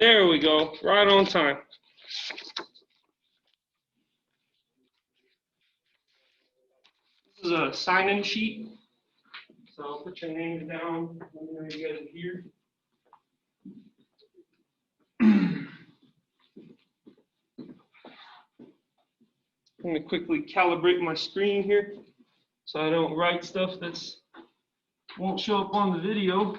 There we go, right on time. This is a sign-in sheet. So I'll put your names down when you get it here. Let me quickly calibrate my screen here so I don't write stuff that's won't show up on the video.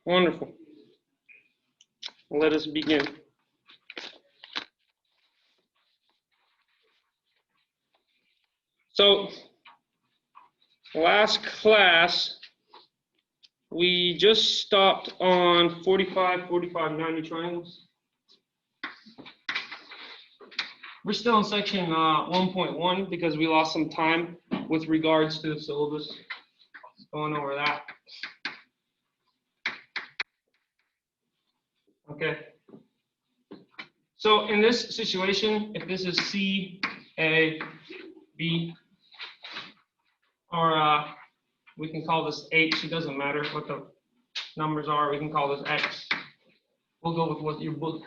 Wonderful. Let us begin. So, last class, we just stopped on 45, 45, 90 triangles. We're still in section 1.1 because we lost some time with regards to the syllabus. Going over that. Okay. So in this situation, if this is C, A, B, or we can call this H, it doesn't matter what the numbers are, we can call this X. We'll go with what your book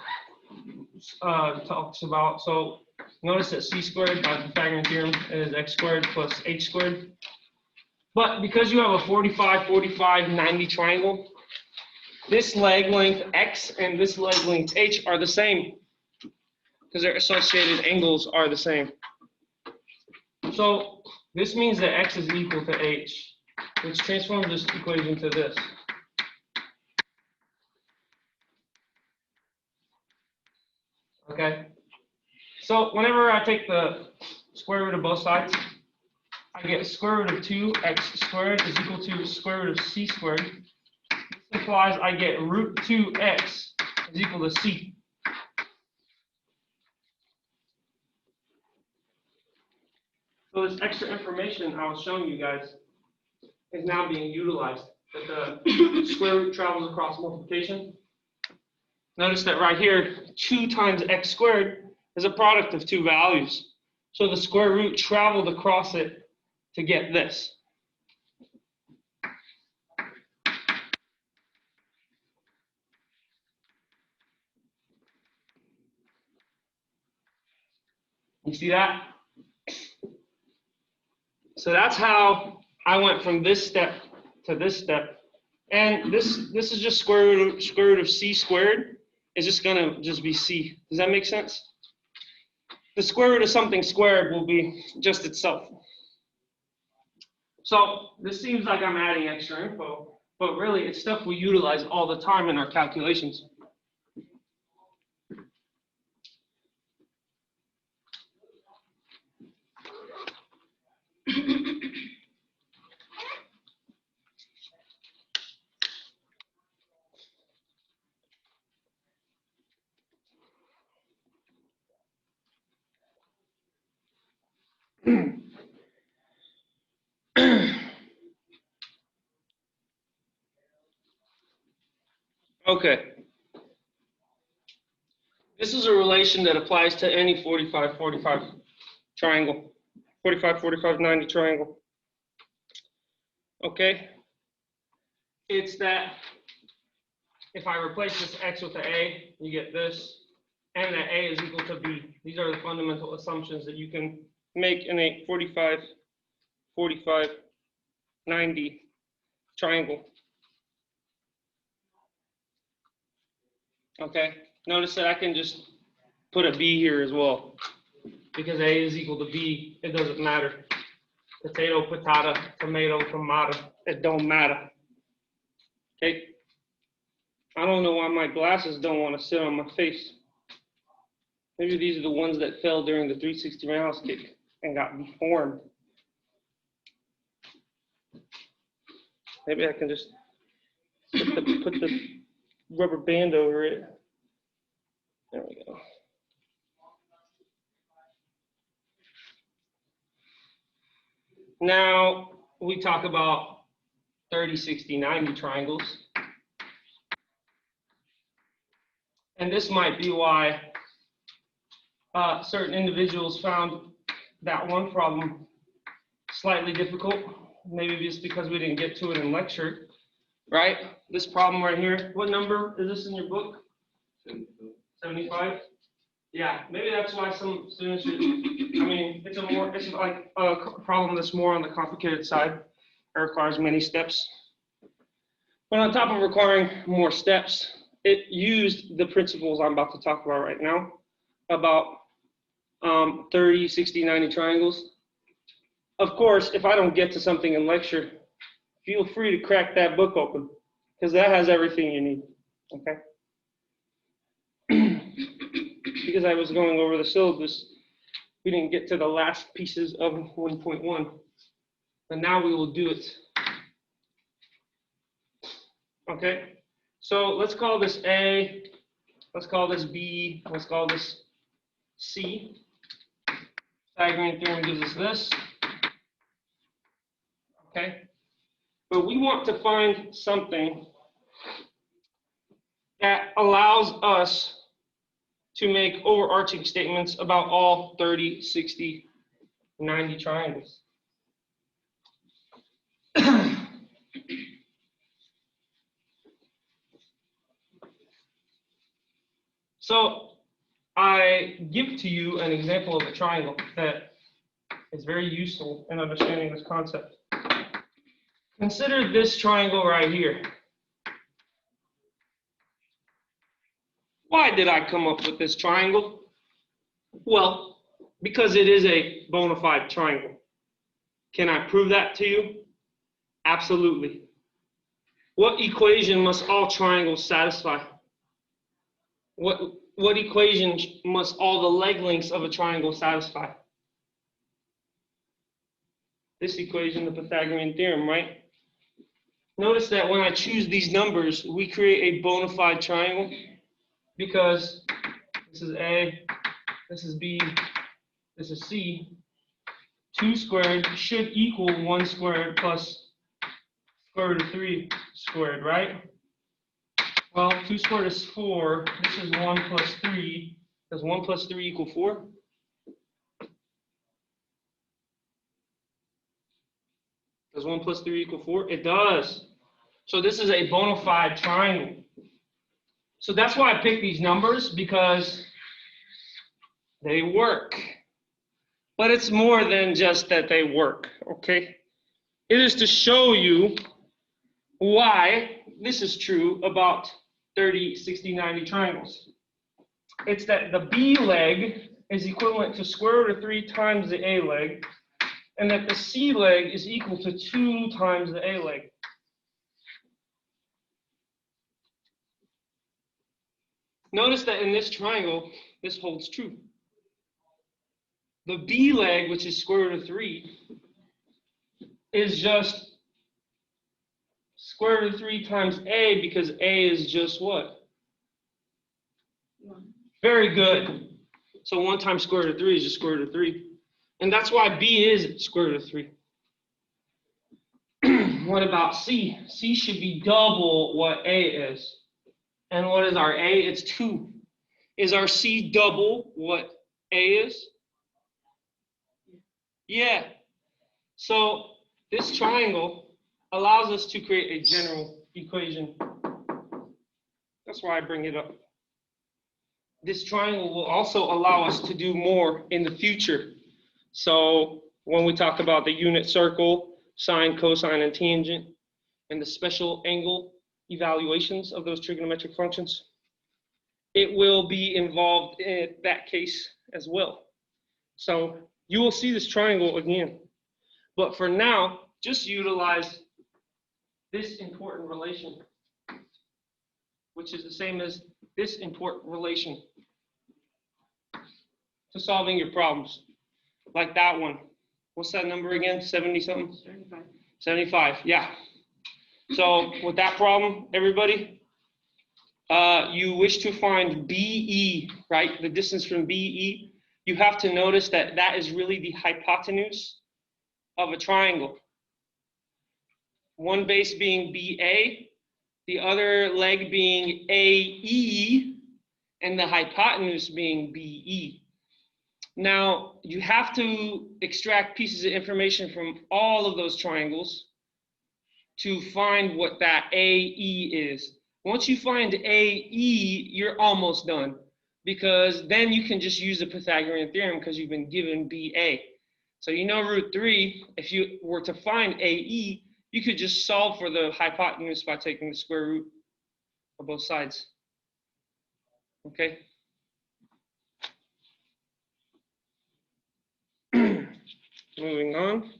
talks about. So notice that C squared by the Pythagorean Theorem is X squared plus H squared. But because you have a 45, 45, 90 triangle, this leg length X and this leg length H are the same because their associated angles are the same. So this means that X is equal to H, which transforms this equation to this. Okay. So whenever I take the square root of both sides, I get square root of 2x squared is equal to square root of c squared. This implies I get root 2x is equal to c. So this extra information I was showing you guys is now being utilized. That the square root travels across multiplication. Notice that right here, 2 times x squared is a product of 2 values. So the square root traveled across it to get this. You see that? So that's how I went from this step to this step. And this is just square root of c squared. It's just gonna just be c. Does that make sense? The square root of something squared will be just itself. So this seems like I'm adding extra info, but really it's stuff we utilize all the time in our calculations. Okay. This is a relation that applies to any 45-45 triangle. 45-45-90 triangle. Okay. It's that if I replace this x with the a, you get this, and that a is equal to b. These are the fundamental assumptions that you can make in a 45-45-90 triangle. Okay, notice that I can just put a b here as well. Because a is equal to b, it doesn't matter. Potato, patata, tomato, tomato, it don't matter. Okay, I don't know why my glasses don't want to sit on my face. Maybe these are the ones that fell during the 360 roundhouse kick and got deformed. Maybe I can just put the rubber band over it. There we go. Now we talk about 30, 60, 90 triangles. And this might be why certain individuals found that one problem slightly difficult. Maybe just because we didn't get to it in lecture, right? This problem right here, what number is this in your book? 75? Yeah, maybe that's why some students should, I mean, it's like a problem that's more on the complicated side. It requires many steps. But on top of requiring more steps, it used the principles I'm about to talk about right now, about 30, 60, 90 triangles. Of course, if I don't get to something in lecture, feel free to crack that book open, because that has everything you need, okay? Because I was going over the syllabus, we didn't get to the last pieces of 1.1, but now we will do it. Okay, so let's call this A, let's call this B, let's call this C. Pythagorean theorem gives us this. Okay, but we want to find something that allows us to make overarching statements about all 30, 60, 90 triangles. So I give to you an example of a triangle that is very useful in understanding this concept. Consider this triangle right here. Why did I come up with this triangle? Well, because it is a bona fide triangle. Can I prove that to you? Absolutely. What equation must all triangles satisfy? What equation must all the leg lengths of a triangle satisfy? This equation, the Pythagorean theorem, right? Notice that when I choose these numbers, we create a bona fide triangle because this is A, this is B, this is C. 2 squared should equal 1 squared plus square root of 3 squared, right? Well, 2 squared is 4. This is 1 plus 3. Does 1 plus 3 equal 4? Does 1 plus 3 equal 4? It does. So this is a bona fide triangle. So that's why I picked these numbers, because they work. But it's more than just that they work, okay? It is to show you why this is true about 30, 60, 90 triangles. It's that the B leg is equivalent to square root of 3 times the A leg, and that the C leg is equal to 2 times the A leg. Notice that in this triangle, this holds true. The B leg, which is square root of 3, is just square root of 3 times A, because A is just what? 1. Very good. So 1 times square root of 3 is just square root of 3. And that's why B is square root of 3. What about C? C should be double what A is. And what is our A? It's 2. Is our C double what A is? Yeah. So this triangle allows us to create a general equation. That's why I bring it up. This triangle will also allow us to do more in the future. So when we talk about the unit circle, sine, cosine, and tangent, and the special angle evaluations of those trigonometric functions, it will be involved in that case as well. So you will see this triangle again. But for now, just utilize this important relation, which is the same as this important relation, to solving your problems. Like that one. What's that number again? 70 something? 75. 75, yeah. So with that problem, everybody, you wish to find BE, right? The distance from BE. You have to notice that that is really the hypotenuse of a triangle. One base being BA, the other leg being AE, and the hypotenuse being BE. Now, you have to extract pieces of information from all of those triangles to find what that AE is. Once you find AE, you're almost done, because then you can just use the Pythagorean theorem because you've been given BA. So you know root 3, if you were to find AE, you could just solve for the hypotenuse by taking the square root of both sides. Okay? Moving on.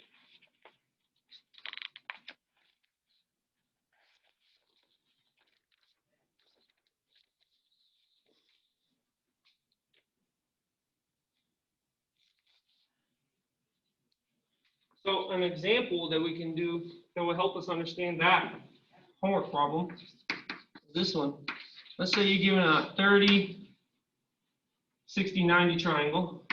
So an example that we can do that will help us understand that homework problem is this one. Let's say you're given a 30, 60, 90 triangle.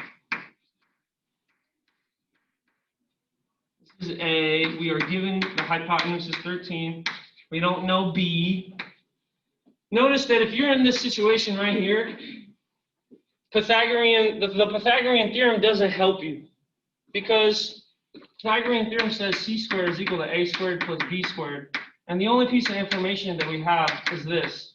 This is A. We are given the hypotenuse is 13. We don't know B. Notice that if you're in this situation right here, the Pythagorean theorem doesn't help you, because the Pythagorean theorem says c squared is equal to a squared plus b squared. And the only piece of information that we have is this.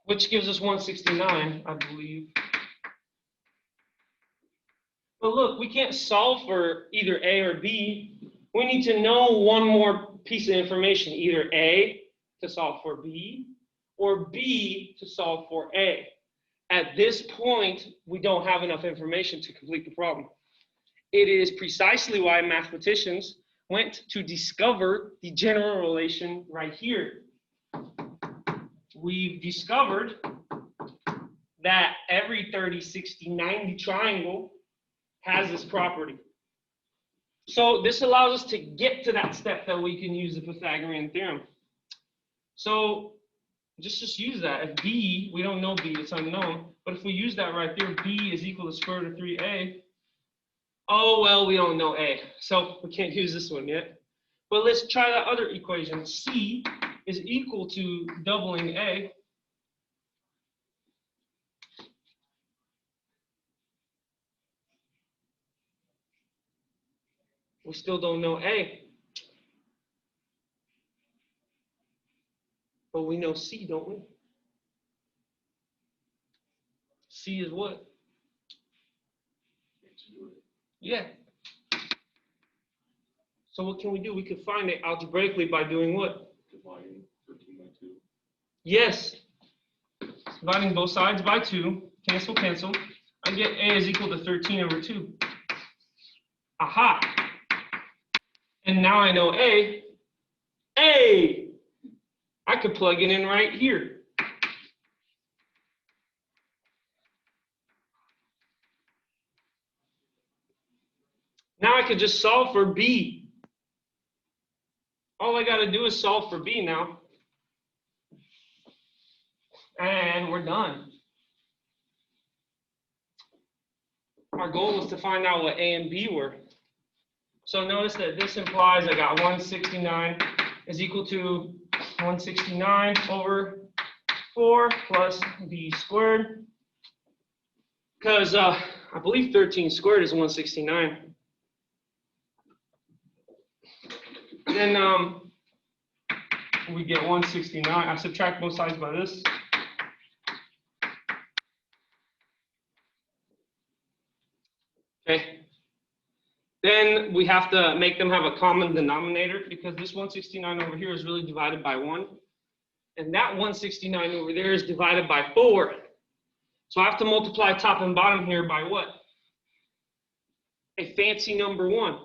Which gives us 169, I believe. But look, we can't solve for either A or B. We need to know one more piece of information, either A to solve for B, or B to solve for A. At this point, we don't have enough information to complete the problem. It is precisely why mathematicians went to discover the general relation right here. We've discovered that every 30, 60, 90 triangle has this property. So this allows us to get to that step that we can use the Pythagorean theorem. So just use that. If B, we don't know B, it's unknown. But if we use that right there, B is equal to square root of 3A. Oh, well, we don't know A, so we can't use this one yet. But let's try that other equation. C is equal to doubling A. We still don't know A. But we know C, don't we? C is what? Yeah. So what can we do? We can find it algebraically by doing what? Dividing 13 by 2. Yes. Dividing both sides by 2. Cancel, cancel. I get A is equal to 13 over 2. Aha. And now I know A. A! I could plug it in right here. Now I could just solve for B. All I got to do is solve for B now. And we're done. Our goal was to find out what A and B were. So notice that this implies I got 169 is equal to 169 over 4 plus B squared. Because I believe 13 squared is 169. Then we get 169. I subtract both sides by this. Okay. Then we have to make them have a common denominator, because this 169 over here is really divided by 1. And that 169 over there is divided by 4. So I have to multiply top and bottom here by what? A fancy number 1.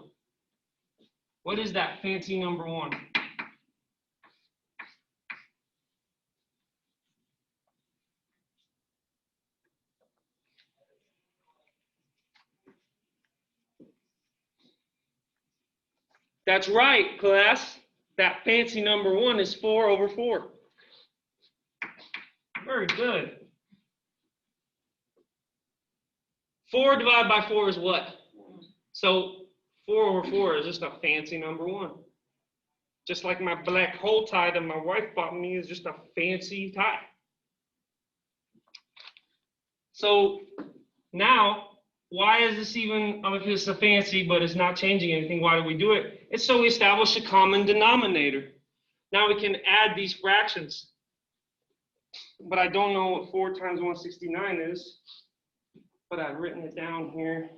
What is that fancy number 1? That's right, class. That fancy number 1 is 4 over 4. Very good. 4 divided by 4 is what? So 4 over 4 is just a fancy number 1. Just like my black hole tie that my wife bought me is just a fancy tie. So now, why is this even, if it's a fancy, but it's not changing anything, why do we do it? It's so we establish a common denominator. Now we can add these fractions. But I don't know what 4 times 169 is. But I've written it down here.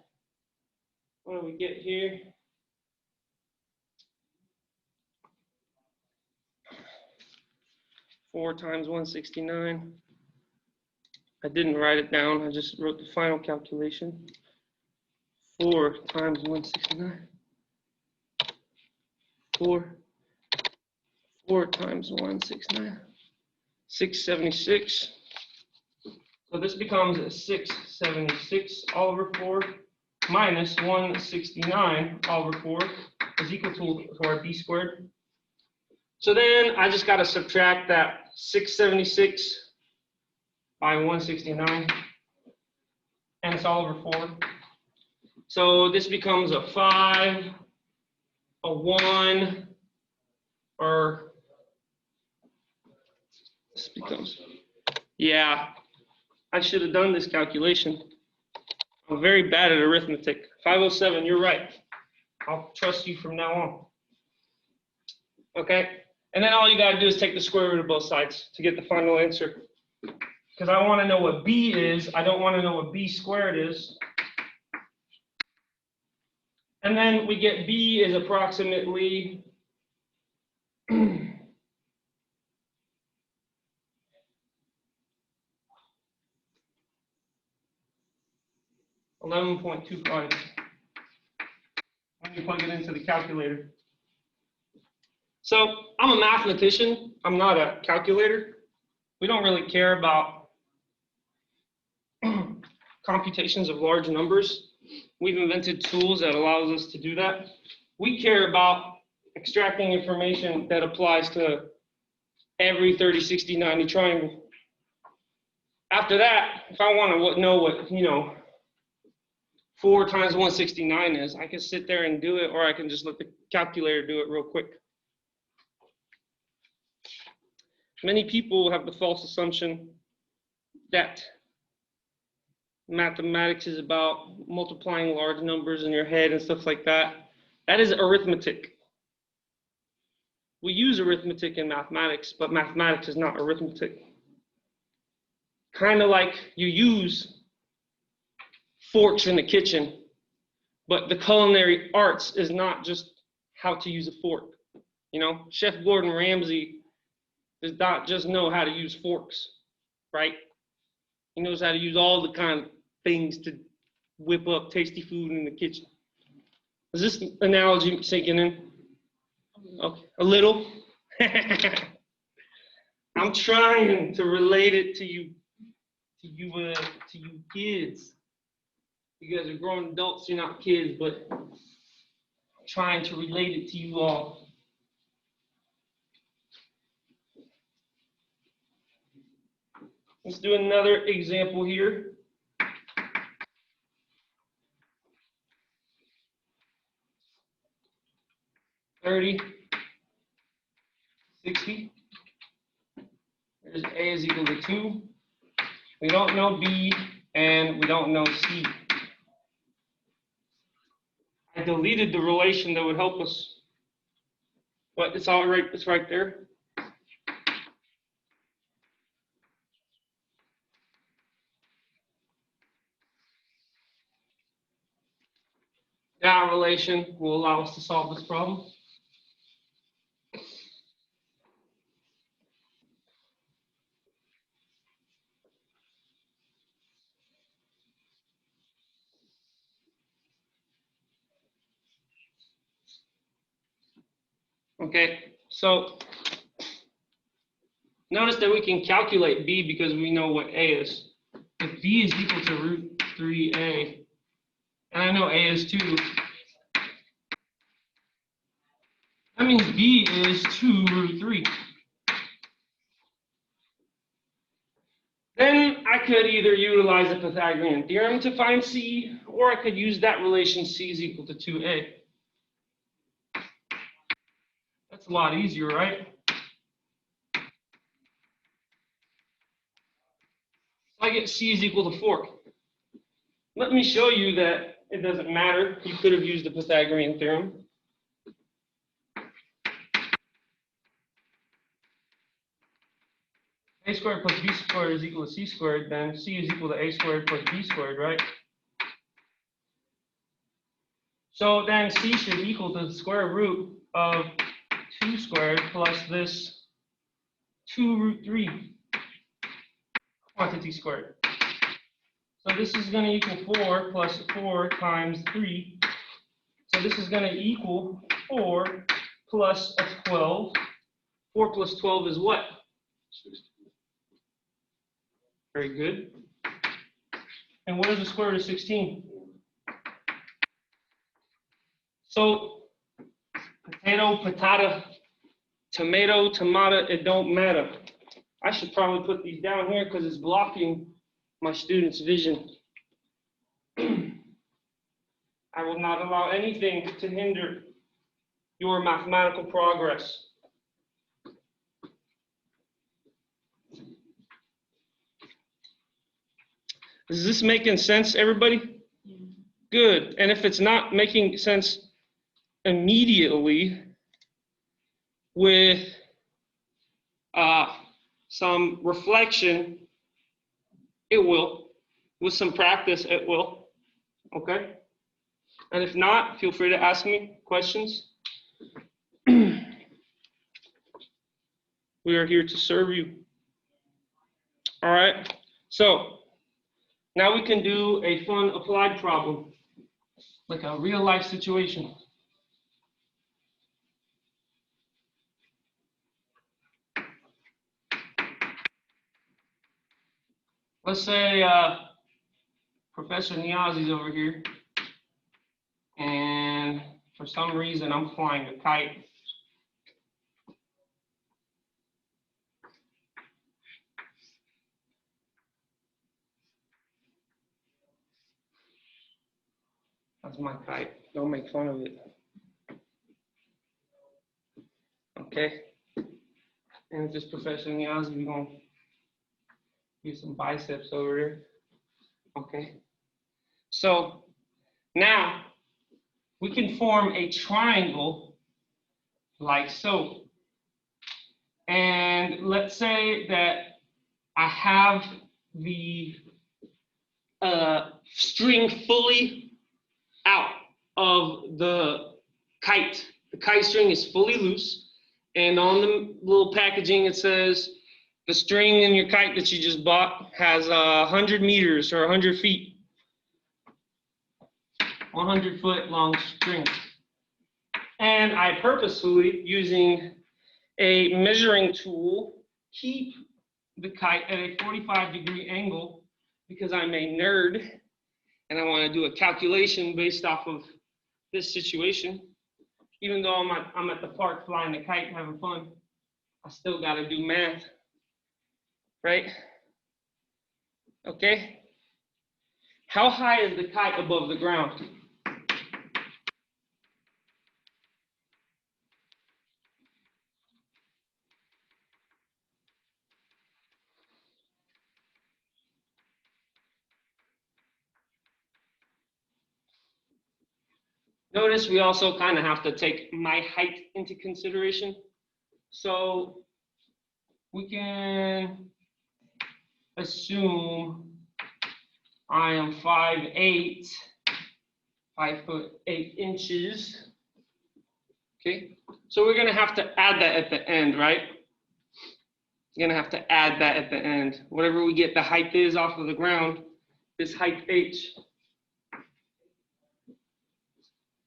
What do we get here? Four times 169. I didn't write it down. I just wrote the final calculation. 4 times 169. 4 times 169. 676. So this becomes 676 all over 4 minus 169 all over 4 is equal to our b squared. So then I just got to subtract that 676 by 169, and it's all over 4. So this becomes a 5, a 1, or this becomes, yeah, I should have done this calculation. I'm very bad at arithmetic. 507, you're right. I'll trust you from now on. Okay, and then all you got to do is take the square root of both sides to get the final answer. Because I want to know what b is. I don't want to know what b squared is. And then we get b is approximately 11.25 when you plug it into the calculator. So I'm a mathematician. I'm not a calculator. We don't really care about computations of large numbers. We've invented tools that allows us to do that. We care about extracting information that applies to every 30, 60, 90 triangle. After that, if I want to know what, 4 times 169 is, I can sit there and do it, or I can just let the calculator do it real quick. Many people have the false assumption that mathematics is about multiplying large numbers in your head and stuff like that. That is arithmetic. We use arithmetic in mathematics, but mathematics is not arithmetic. Kind of like you use forks in the kitchen, but the culinary arts is not just how to use a fork. Chef Gordon Ramsay does not just know how to use forks, right? He knows how to use all the kind of things to whip up tasty food in the kitchen. Is this analogy sinking in? Okay, a little. I'm trying to relate it to you kids. You guys are grown adults, you're not kids, but I'm trying to relate it to you all. Let's do another example here. 30, 60. There's a is equal to 2. We don't know b, and we don't know c. I deleted the relation that would help us, but it's all right. It's right there. That relation will allow us to solve this problem. Okay, so notice that we can calculate b because we know what a is. If b is equal to root 3a, and I know a is 2, that means b is 2 root 3. Then I could either utilize the Pythagorean theorem to find c, or I could use that relation c is equal to 2a. That's a lot easier, right? I get c is equal to 4. Let me show you that it doesn't matter. You could have used the Pythagorean theorem. A squared plus b squared is equal to c squared, then c is equal to a squared plus b squared, right? So then c should equal to the square root of 2 squared plus this 2 root 3 quantity squared. So this is going to equal 4 plus 4 times 3. So this is going to equal 4 plus a 12. 4 plus 12 is what? 16. Very good. And what is the square root of 16? So potato, patata, tomato, tomato, it don't matter. I should probably put these down here because it's blocking my students' vision. I will not allow anything to hinder your mathematical progress. Is this making sense, everybody? Good. And if it's not making sense immediately, with some reflection, it will. With some practice, it will. Okay? And if not, feel free to ask me questions. We are here to serve you. All right? So, now we can do a fun applied problem, like a real life situation. Let's say Professor Niazi's over here, and for some reason I'm flying a kite. That's my kite. Don't make fun of it. Okay? And just Professor Niazi, we're going to do some biceps over there. Okay? So now we can form a triangle like so. And let's say that I have the string fully out of the kite. The kite string is fully loose. And on the little packaging, it says the string in your kite that you just bought has 100 meters or 100 feet. 100-foot long string. And I purposefully, using a measuring tool, keep the kite at a 45-degree angle because I'm a nerd and I want to do a calculation based off of this situation. Even though I'm at the park flying the kite, having fun, I still got to do math, right? Okay? How high is the kite above the ground? Notice we also kind of have to take my height into consideration. So we can assume I am 5'8", 5 foot 8 inches. Okay, so we're gonna have to add that at the end, right? You're gonna have to add that at the end. Whatever we get the height is off of the ground, this height h.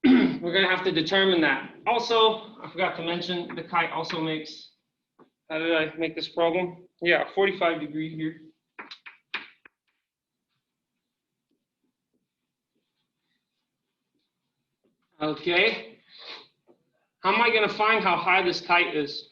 We're gonna have to determine that. Also, I forgot to mention, the kite also makes, how did I make this problem? Yeah, 45 degrees here. Okay. How am I gonna find how high this kite is?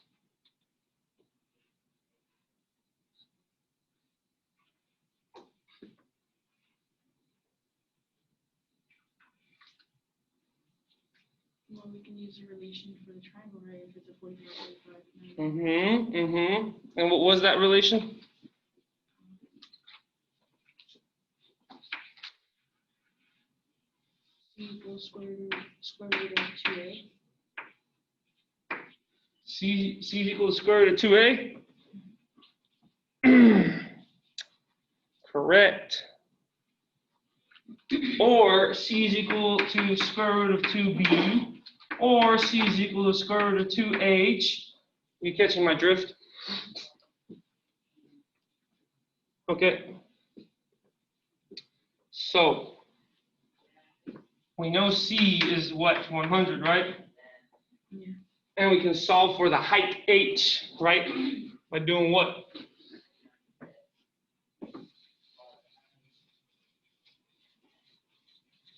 Well, we can use a relation for the triangle, right? If it's a 45, 45, 90. And what was that relation? C equals square root of 2a. C equals square root of 2a? Correct. Or C is equal to square root of 2b, or C is equal to square root of 2h. You catching my drift? Okay. So we know C is what, 100, right? Yeah. And we can solve for the height h, right? By doing what?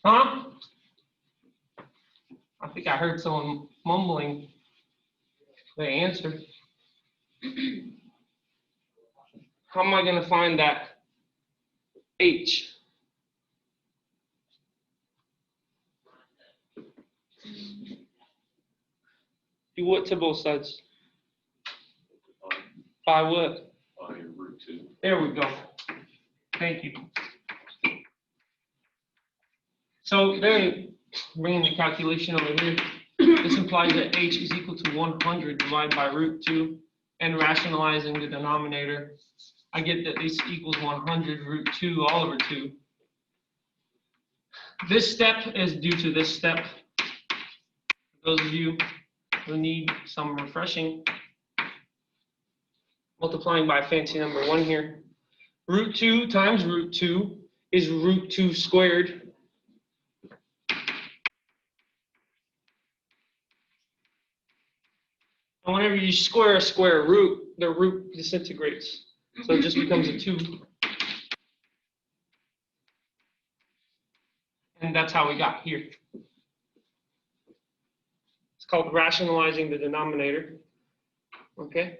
Huh? I think I heard someone mumbling the answer. How am I going to find that h? Do what to both sides? By what? By root 2. There we go. Thank you. So then, bringing the calculation over here, this implies that h is equal to 100 divided by root 2, and rationalizing the denominator, I get that this equals 100 root 2 all over 2. This step is due to this step. Those of you who need some refreshing, multiplying by a fancy number 1 here. Root 2 times root 2 is root 2 squared. And whenever you square a square root, the root disintegrates. So it just becomes a 2. And that's how we got here. It's called rationalizing the denominator. Okay?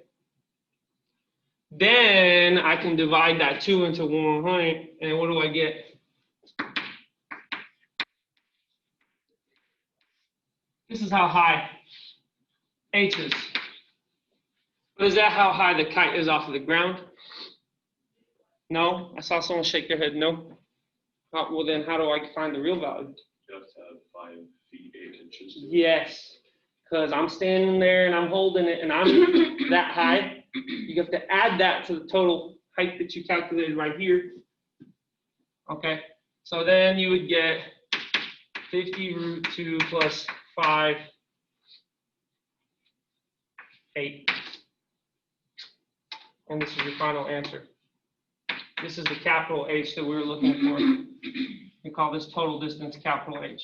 Then I can divide that 2 into 100, and what do I get? This is how high h is. But is that how high the kite is off of the ground? No? I saw someone shake their head no. Well, then how do I find the real value? Just have 5 feet 8 inches. Yes, because I'm standing there and I'm holding it and I'm that high. You have to add that to the total height that you calculated right here. Okay, so then you would get 50 root 2 plus 5, 8. And this is your final answer. This is the capital H that we were looking for. We call this total distance capital H.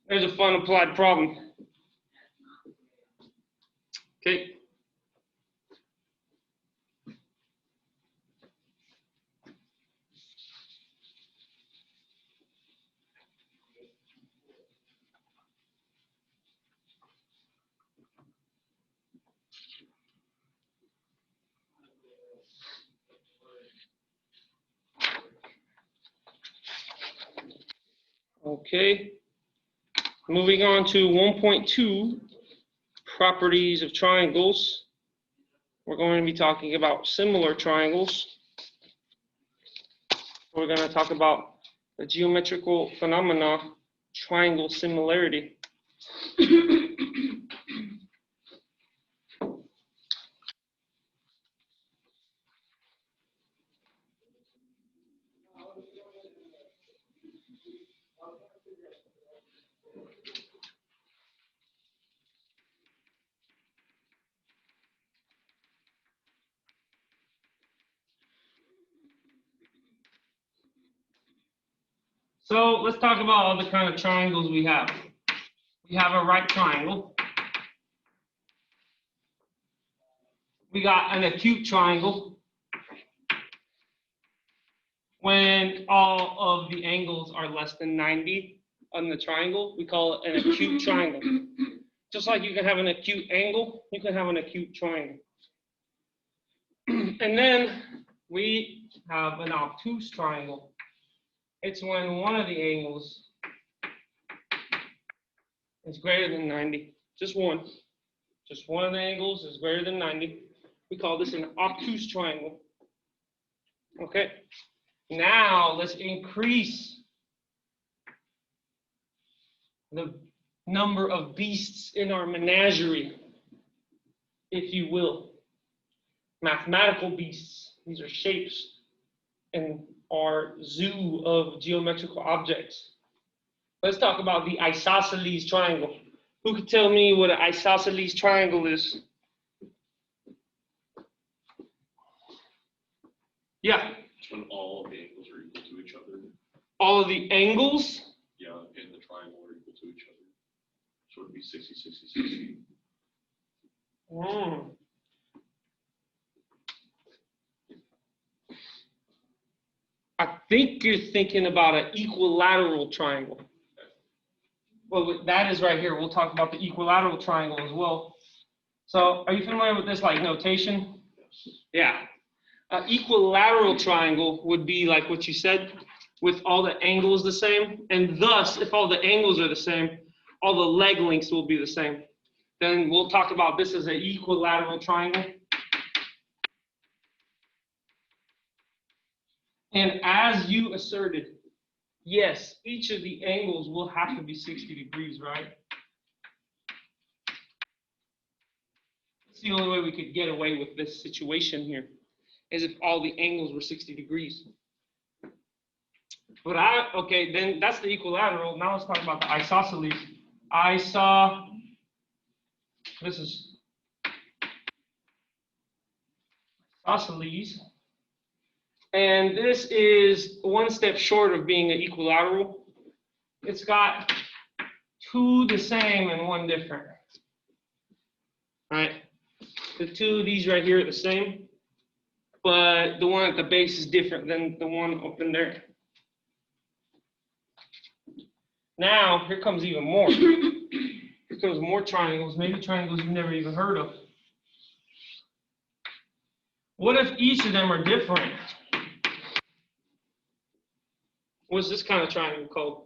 There's a fun applied problem. Okay. Okay. Moving on to 1.2, properties of triangles. We're going to be talking about similar triangles. We're going to talk about the geometrical phenomena, triangle similarity. So let's talk about all the kind of triangles we have. We have a right triangle. We got an acute triangle. When all of the angles are less than 90 on the triangle, we call it an acute triangle. Just like you can have an acute angle, you can have an acute triangle. And then we have an obtuse triangle. It's when one of the angles is greater than 90. Just one. Just one of the angles is greater than 90. We call this an obtuse triangle. Okay. Now let's increase the number of beasts in our menagerie, if you will. Mathematical beasts. These are shapes in our zoo of geometrical objects. Let's talk about the isosceles triangle. Who could tell me what an isosceles triangle is? Yeah. It's when all of the angles are equal to each other. All of the angles? Yeah, and the triangle are equal to each other. So it'd be 60, 60, 60. I think you're thinking about an equilateral triangle. Well, that is right here. We'll talk about the equilateral triangle as well. So are you familiar with this like notation? Yes. Yeah. An equilateral triangle would be like what you said, with all the angles the same. And thus, if all the angles are the same, all the leg lengths will be the same. Then we'll talk about this as an equilateral triangle. And as you asserted, yes, each of the angles will have to be 60 degrees, right? It's the only way we could get away with this situation here, is if all the angles were 60 degrees. But okay, then that's the equilateral. Now let's talk about the isosceles. This is isosceles. And this is one step short of being an equilateral. It's got two the same and one different. Right? The two of these right here are the same, but the one at the base is different than the one up in there. Now, here comes even more. Here comes more triangles, maybe triangles you've never even heard of. What if each of them are different? What's this kind of triangle called?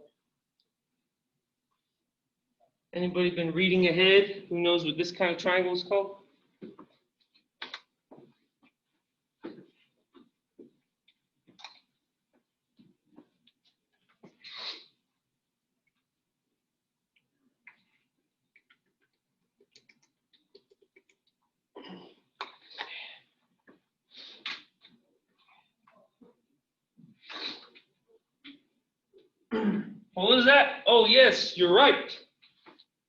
Anybody been reading ahead? Who knows what this kind of triangle is called? What is that? Oh, yes, you're right.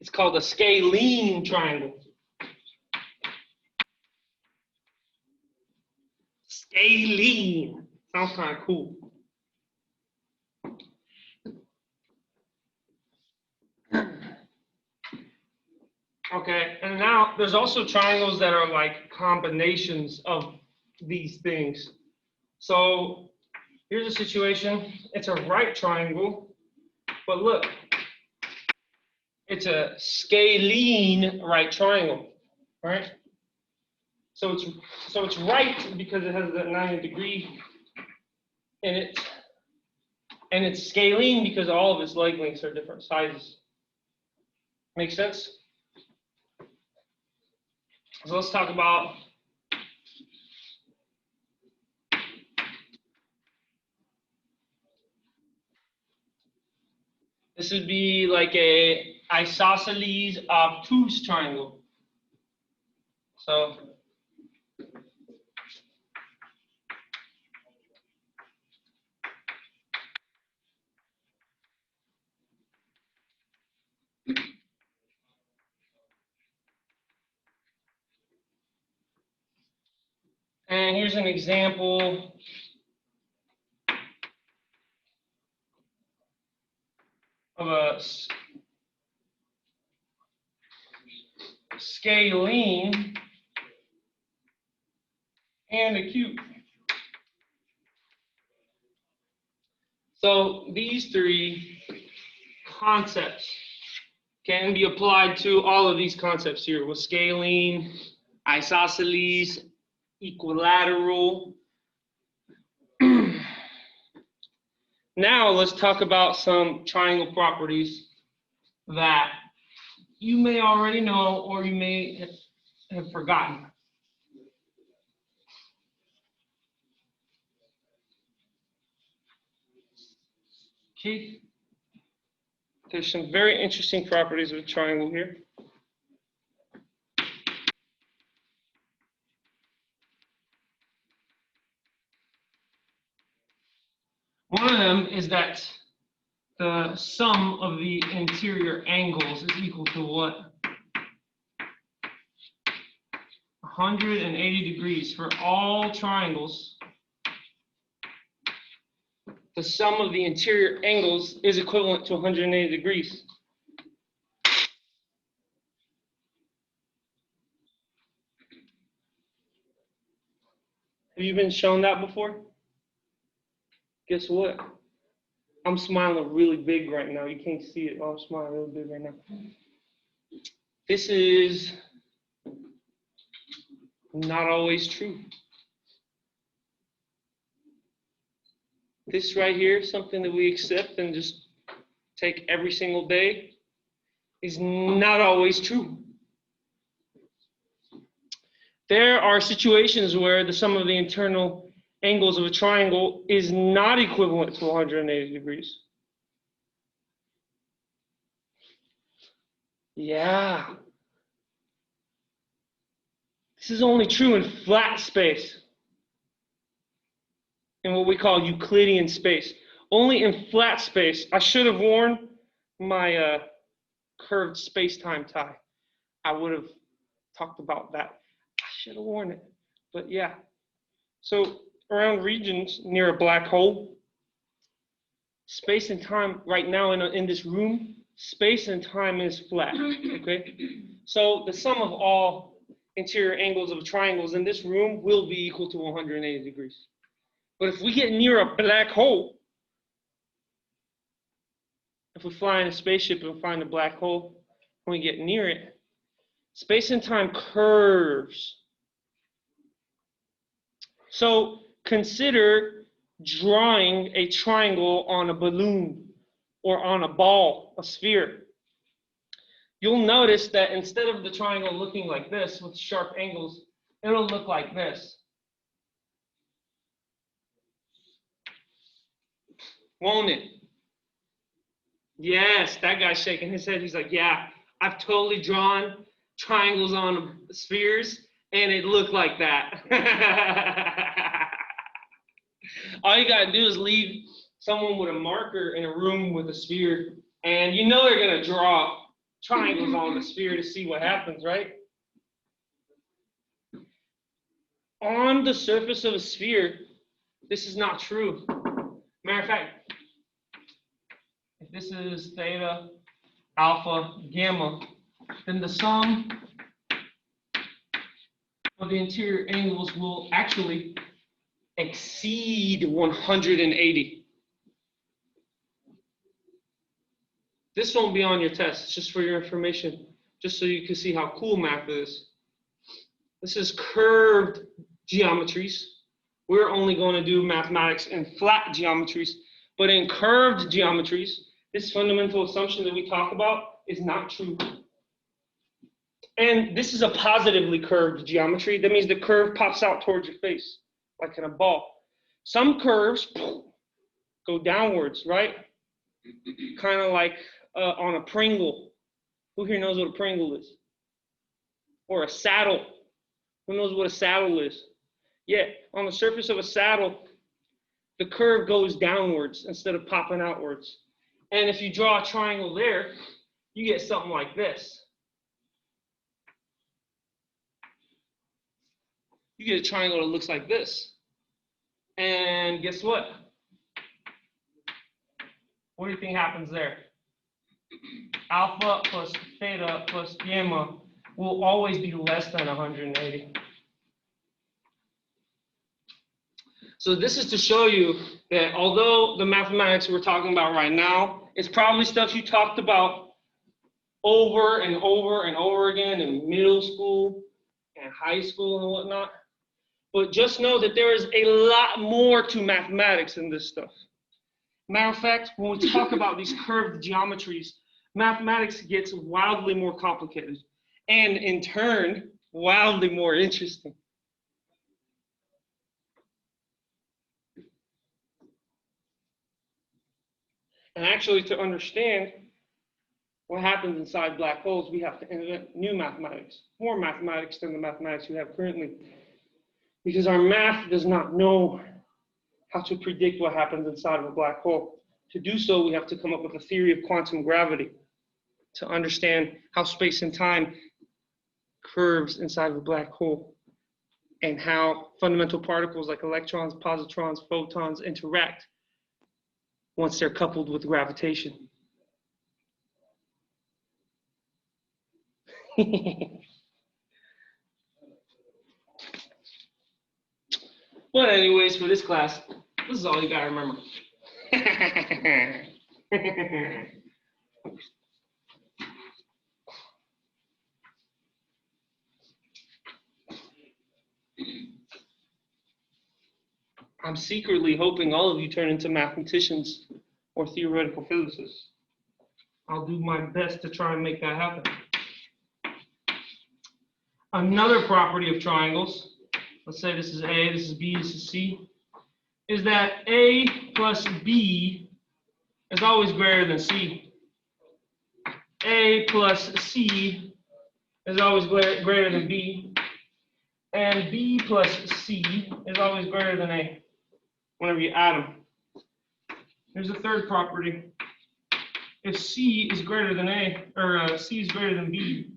It's called a scalene triangle. Scalene. Sounds kind of cool. Okay, and now there's also triangles that are like combinations of these things. So here's a situation. It's a right triangle, but look, it's a scalene right triangle, right? So it's right because it has that 90 degree, and it's scalene because all of its leg lengths are different sizes. Make sense? So let's talk about this would be like a isosceles obtuse triangle. So and here's an example of a scalene and acute. So these three concepts can be applied to all of these concepts here with scalene, isosceles, equilateral. Now let's talk about some triangle properties that you may already know or you may have forgotten. Okay. There's some very interesting properties of a triangle here. One of them is that the sum of the interior angles is equal to what? 180 degrees for all triangles. The sum of the interior angles is equivalent to 180 degrees. Have you been shown that before? Guess what? I'm smiling really big right now. You can't see it. I'm smiling really big right now. This is not always true. This right here, something that we accept and just take every single day, is not always true. There are situations where the sum of the internal angles of a triangle is not equivalent to 180 degrees. Yeah. This is only true in flat space, in what we call Euclidean space. Only in flat space. I should have worn my curved space-time tie. I would have talked about that. I should have worn it, but yeah. So around regions near a black hole, space and time right now in this room, space and time is flat, okay? So the sum of all interior angles of triangles in this room will be equal to 180 degrees. But if we get near a black hole, if we fly in a spaceship and find a black hole, when we get near it, space and time curves. So consider drawing a triangle on a balloon or on a ball, a sphere. You'll notice that instead of the triangle looking like this with sharp angles, it'll look like this. Won't it? Yes, that guy's shaking his head. He's like, yeah, I've totally drawn triangles on spheres, and it looked like that. All you gotta do is leave someone with a marker in a room with a sphere, and you know they're gonna draw triangles on the sphere to see what happens, right? On the surface of a sphere, this is not true. Matter of fact, if this is theta, alpha, gamma, then the sum of the interior angles will actually exceed 180. This won't be on your test, it's just for your information, just so you can see how cool math is. This is curved geometries. We're only going to do mathematics in flat geometries, but in curved geometries, this fundamental assumption that we talk about is not true. And this is a positively curved geometry. That means the curve pops out towards your face, like in a ball. Some curves go downwards, right? Kind of like on a Pringle. Who here knows what a Pringle is? Or a saddle. Who knows what a saddle is? Yeah, on the surface of a saddle, the curve goes downwards instead of popping outwards. And if you draw a triangle there, you get something like this. You get a triangle that looks like this. And guess what? What do you think happens there? Alpha plus theta plus gamma will always be less than 180. So this is to show you that although the mathematics we're talking about right now is probably stuff you talked about over and over and over again in middle school and high school and whatnot, but just know that there is a lot more to mathematics than this stuff. Matter of fact, when we talk about these curved geometries, mathematics gets wildly more complicated and in turn, wildly more interesting. And actually, to understand what happens inside black holes, we have to invent new mathematics, more mathematics than the mathematics we have currently. Because our math does not know how to predict what happens inside of a black hole. To do so, we have to come up with a theory of quantum gravity to understand how space and time curves inside of a black hole and how fundamental particles like electrons, positrons, photons interact once they're coupled with gravitation. But anyways, for this class, this is all you gotta remember. I'm secretly hoping all of you turn into mathematicians or theoretical physicists. I'll do my best to try and make that happen. Another property of triangles, let's say this is A, this is B, this is C, is that A plus B is always greater than C. A plus C is always greater than B. And B plus C is always greater than A whenever you add them. There's a third property. If C is greater than A, or C is greater than B,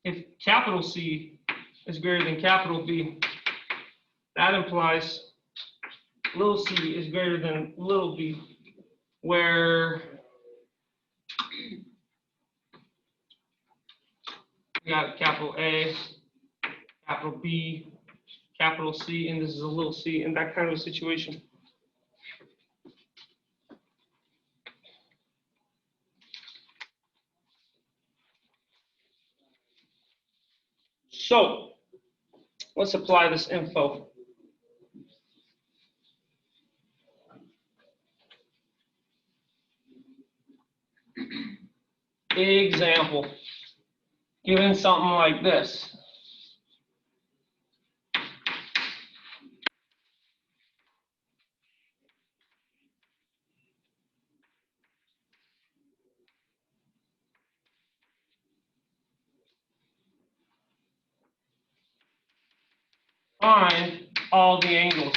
if capital C is greater than capital B, that implies little c is greater than little b, where we got capital A, capital B, capital C, and this is a little c, in that kind of a situation. So let's apply this info. Example, given something like this. Find all the angles.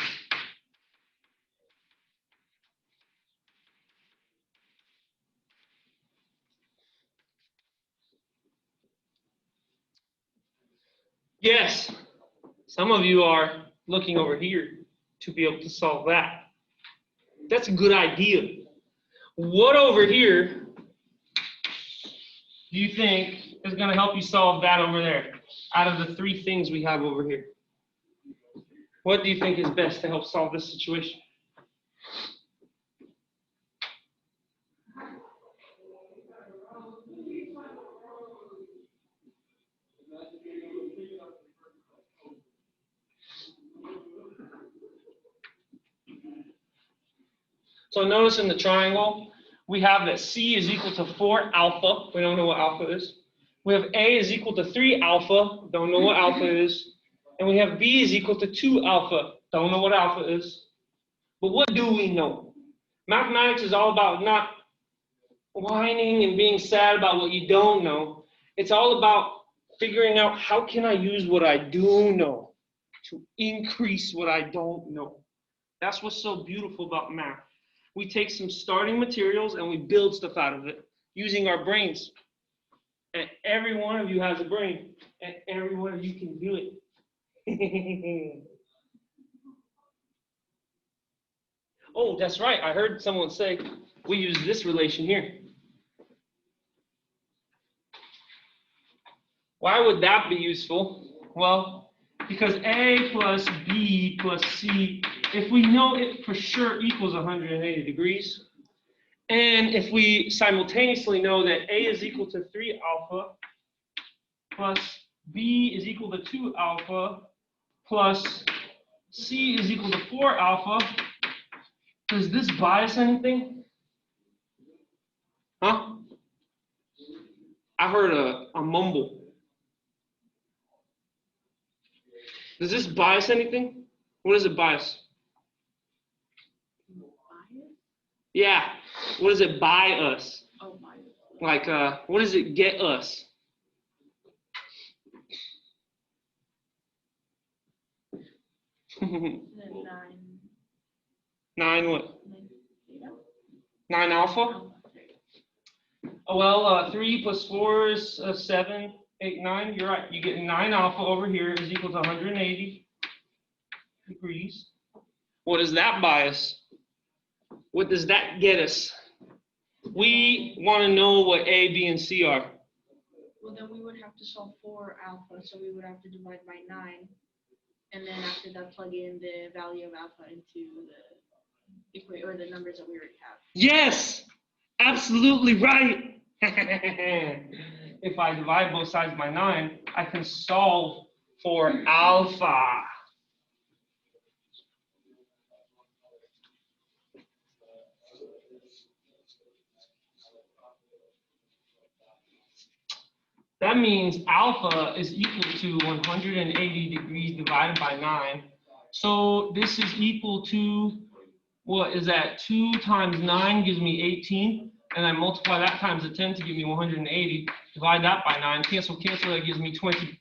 Yes, some of you are looking over here to be able to solve that. That's a good idea. What over here do you think is going to help you solve that over there? Out of the three things we have over here, what do you think is best to help solve this situation? So notice in the triangle, we have that C is equal to 4 alpha. We don't know what alpha is. We have A is equal to 3 alpha. Don't know what alpha is. And we have B is equal to 2 alpha. Don't know what alpha is. But what do we know? Mathematics is all about not whining and being sad about what you don't know. It's all about figuring out how can I use what I do know to increase what I don't know. That's what's so beautiful about math. We take some starting materials and we build stuff out of it using our brains. And every one of you has a brain, and every one of you can do it. Oh, that's right. I heard someone say we use this relation here. Why would that be useful? Well, because A plus B plus C, if we know it for sure equals 180 degrees, and if we simultaneously know that A is equal to 3 alpha plus B is equal to 2 alpha plus C is equal to 4 alpha. Does this bias anything? Huh? I heard a mumble. Does this bias anything? What does it bias? Yeah. What does it buy us? Oh, my. Like, what does it get us? Then 9 what? 9 9 alpha? Oh, well, 3 plus 4 is 7, 8, 9. You're right. You get 9 alpha over here is equal to 180 degrees. What does that bias? What does that get us? We want to know what A, B, and C are. Well, then we would have to solve for alpha, so we would have to divide by 9. And then after that, plug in the value of alpha into the equation or the numbers that we already have. Yes, absolutely right. If I divide both sides by 9, I can solve for alpha. That means alpha is equal to 180 degrees divided by 9. So this is equal to, what is that? 2 times 9 gives me 18. And I multiply that times the 10 to give me 180. Divide that by 9. Cancel, cancel. That gives me 20.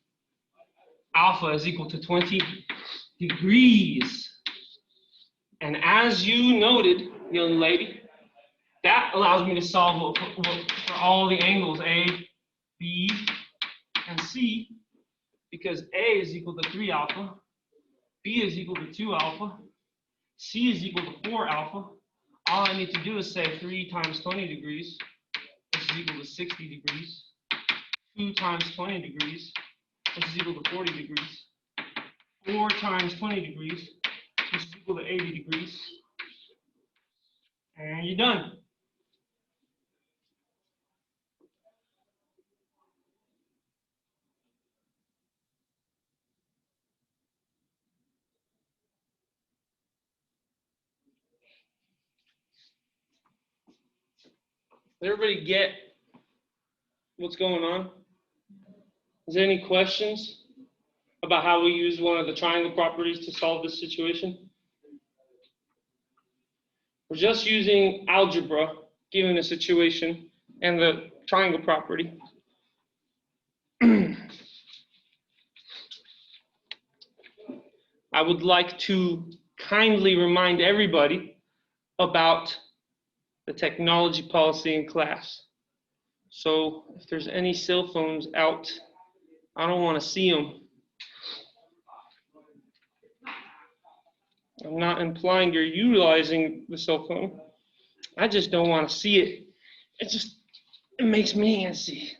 Alpha is equal to 20 degrees. And as you noted, young lady, that allows me to solve for all the angles A, B, and C, because A is equal to 3 alpha, B is equal to 2 alpha, C is equal to 4 alpha. All I need to do is say 3 times 20 degrees, this is equal to 60 degrees. 2 times 20 degrees, this is equal to 40 degrees. 4 times 20 degrees, this is equal to 80 degrees. And you're done. Does everybody get what's going on? Is there any questions about how we use one of the triangle properties to solve this situation? We're just using algebra given a situation and the triangle property. I would like to kindly remind everybody about the technology policy in class. So if there's any cell phones out, I don't want to see them. I'm not implying you're utilizing the cell phone. I just don't want to see it. It makes me antsy.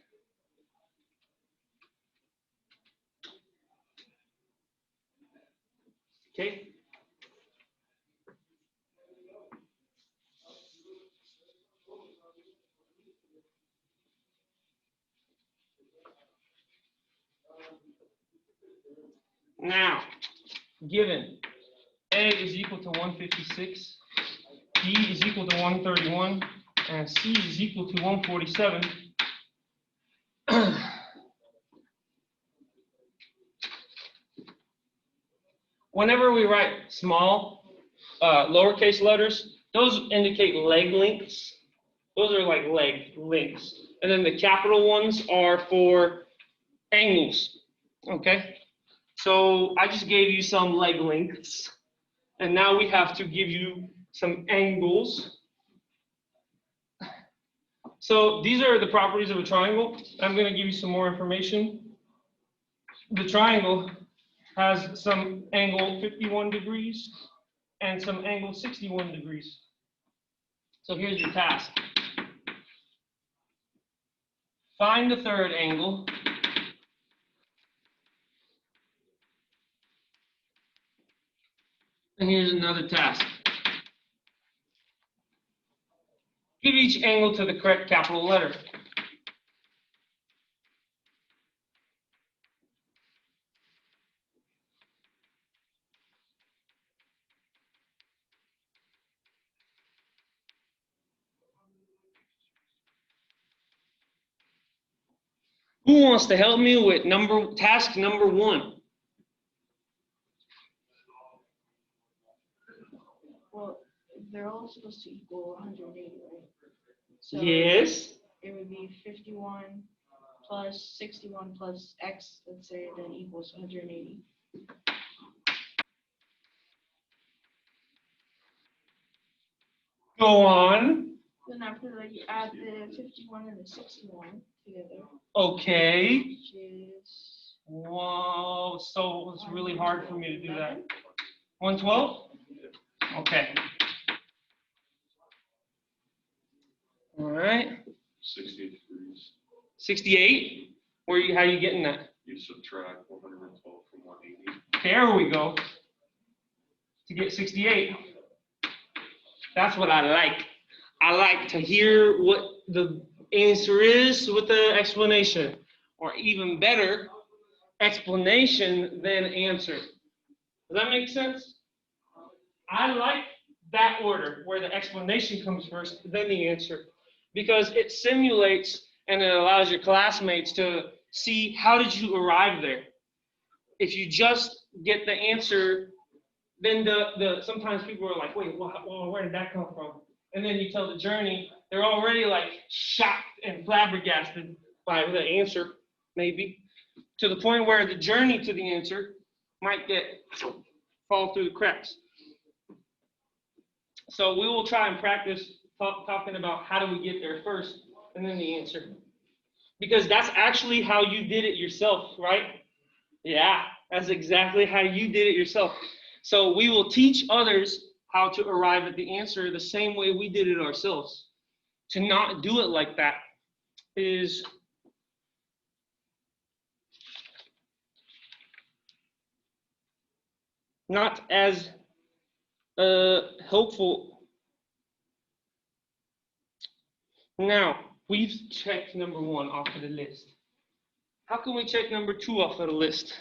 Okay? Now, given A is equal to 156, B is equal to 131, and C is equal to 147, whenever we write small, lowercase letters, those indicate leg lengths. Those are like leg lengths. And then the capital ones are for angles, okay? So I just gave you some leg lengths, and now we have to give you some angles. So these are the properties of a triangle. I'm going to give you some more information. The triangle has some angle 51 degrees and some angle 61 degrees. So here's your task. Find the third angle. And here's another task. Give each angle to the correct capital letter. Who wants to help me with task number 1? Well, they're all supposed to equal 180, right? So Yes. it would be 51 plus 61 plus x, let's say, then equals 180. Go on. Then after that, you add the 51 and the 61 together, Okay. which is Whoa, so it's really hard for me to do that. 11. 112? Okay. All right. 68 degrees. 68? How are you getting that? You subtract 112 from 180. There we go. To get 68. That's what I like. I like to hear what the answer is with the explanation. Or even better, explanation then answer. Does that make sense? I like that order where the explanation comes first, then the answer. Because it simulates and it allows your classmates to see how did you arrive there. If you just get the answer, then sometimes people are like, wait, well, where did that come from? And then you tell the journey, they're already like shocked and flabbergasted by the answer, maybe, to the point where the journey to the answer might fall through the cracks. So we will try and practice talking about how do we get there first and then the answer. Because that's actually how you did it yourself, right? Yeah, that's exactly how you did it yourself. So we will teach others how to arrive at the answer the same way we did it ourselves. To not do it like that is not as helpful. Now, we've checked number 1 off of the list. How can we check number 2 off of the list?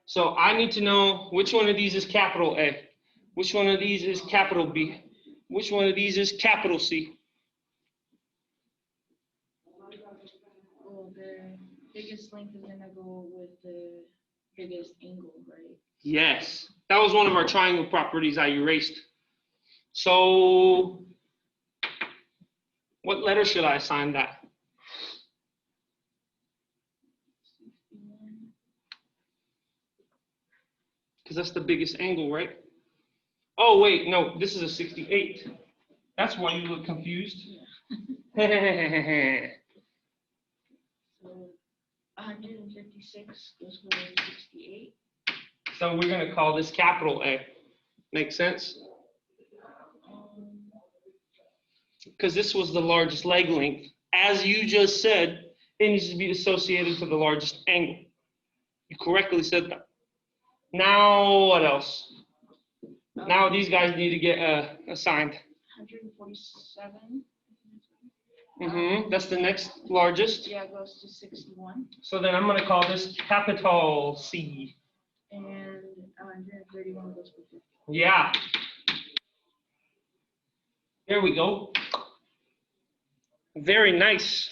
So I need to know which one of these is capital A, which one of these is capital B, which one of these is capital C. Well, the biggest length is gonna go with the biggest angle, right? Yes, that was one of our triangle properties I erased. So what letter should I assign that? Because that's the biggest angle, right? Oh, wait, no, this is a 68. That's why you look confused. So 156 goes with 68. So we're going to call this capital A. Make sense? Because this was the largest leg length. As you just said, it needs to be associated to the largest angle. You correctly said that. Now, what else? Now these guys need to get assigned. 147. That's the next largest. Yeah, it goes to 61. So then I'm going to call this capital C. And 131 goes with 50. Yeah. There we go. Very nice.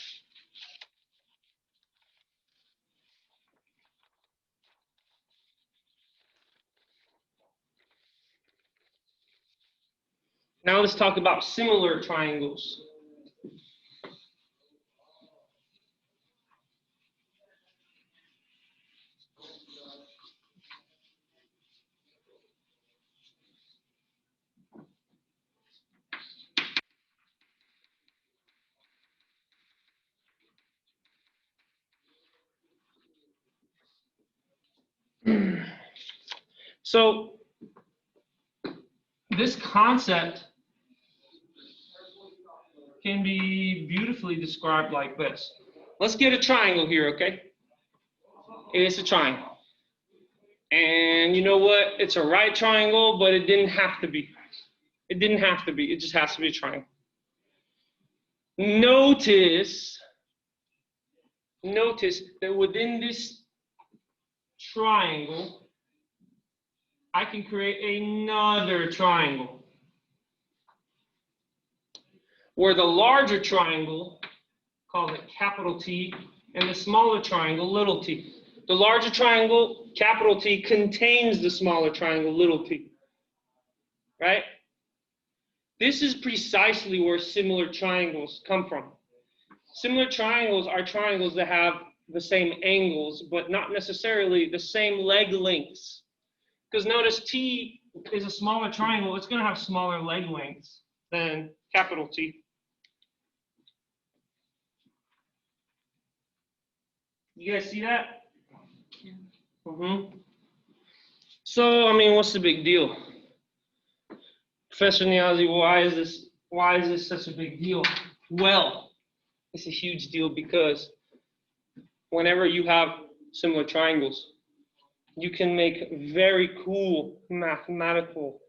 Now let's talk about similar triangles. So this concept can be beautifully described like this. Let's get a triangle here, okay? It's a triangle. And you know what? It's a right triangle, but it didn't have to be. It didn't have to be. It just has to be a triangle. Notice that within this triangle, I can create another triangle. where the larger triangle, called it capital T, and the smaller triangle, little t. The larger triangle, capital T, contains the smaller triangle, little t. Right? This is precisely where similar triangles come from. Similar triangles are triangles that have the same angles, but not necessarily the same leg lengths. Because notice T is a smaller triangle, it's going to have smaller leg lengths than capital T. You guys see that? Yeah. So, I mean, what's the big deal? Professor Niazi, why is this such a big deal? Well, it's a huge deal because whenever you have similar triangles, you can make very cool mathematical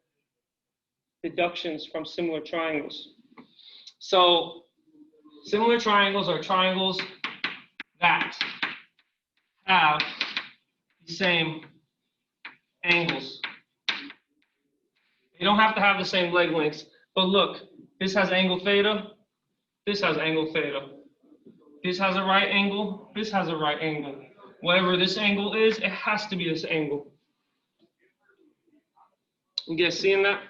deductions from similar triangles. So, similar triangles are triangles that have the same angles. They don't have to have the same leg lengths, but look, this has angle theta, this has angle theta. This has a right angle, this has a right angle. Whatever this angle is, it has to be this angle. You guys seeing that?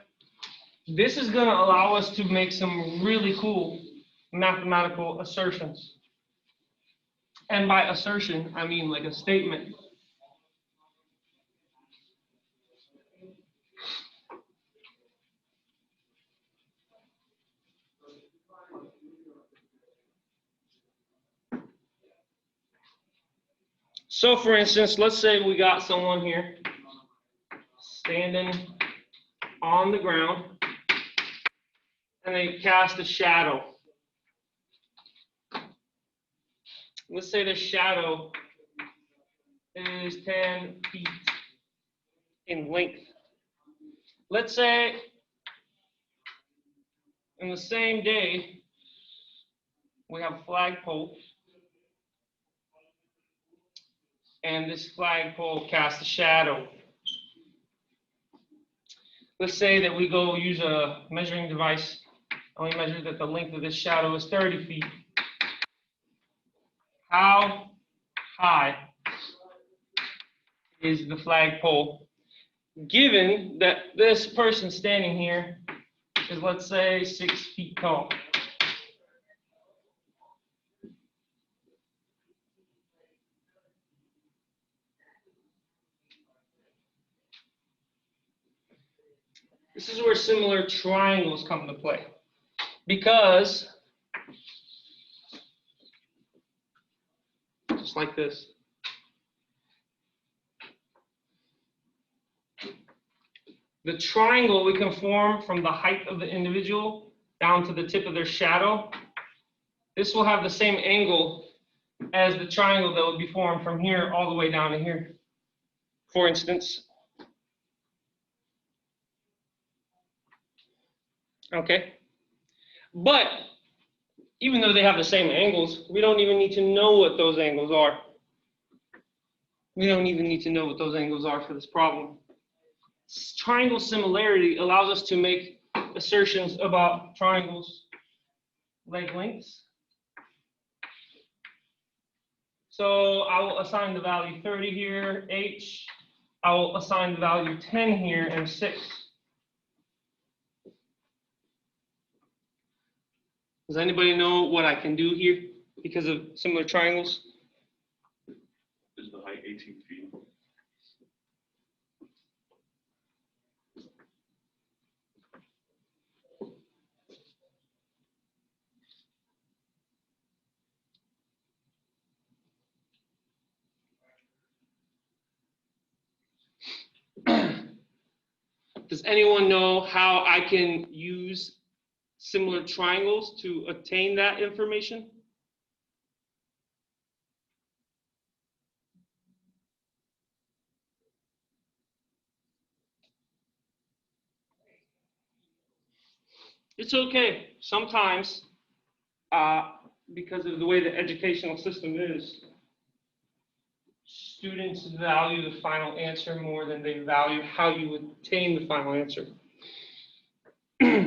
This is going to allow us to make some really cool mathematical assertions. And by assertion, I mean like a statement. So for instance, let's say we got someone here standing on the ground and they cast a shadow. Let's say the shadow is 10 feet in length. Let's say in the same day, we have a flagpole, and this flagpole casts a shadow. Let's say that we go use a measuring device, and we measure that the length of this shadow is 30 feet. How high is the flagpole, given that this person standing here is, let's say, 6 feet tall? This is where similar triangles come into play, because just like this, the triangle we can form from the height of the individual down to the tip of their shadow, this will have the same angle as the triangle that would be formed from here all the way down to here, for instance. Okay, but even though they have the same angles, we don't even need to know what those angles are. We don't even need to know what those angles are for this problem. Triangle similarity allows us to make assertions about triangles' leg lengths. So I will assign the value 30 here, h. I will assign the value 10 here, and 6. Does anybody know what I can do here because of similar triangles? Is the height 18 feet? Does anyone know how I can use similar triangles to attain that information? It's okay. Sometimes, because of the way the educational system is, students value the final answer more than they value how you attain the final answer,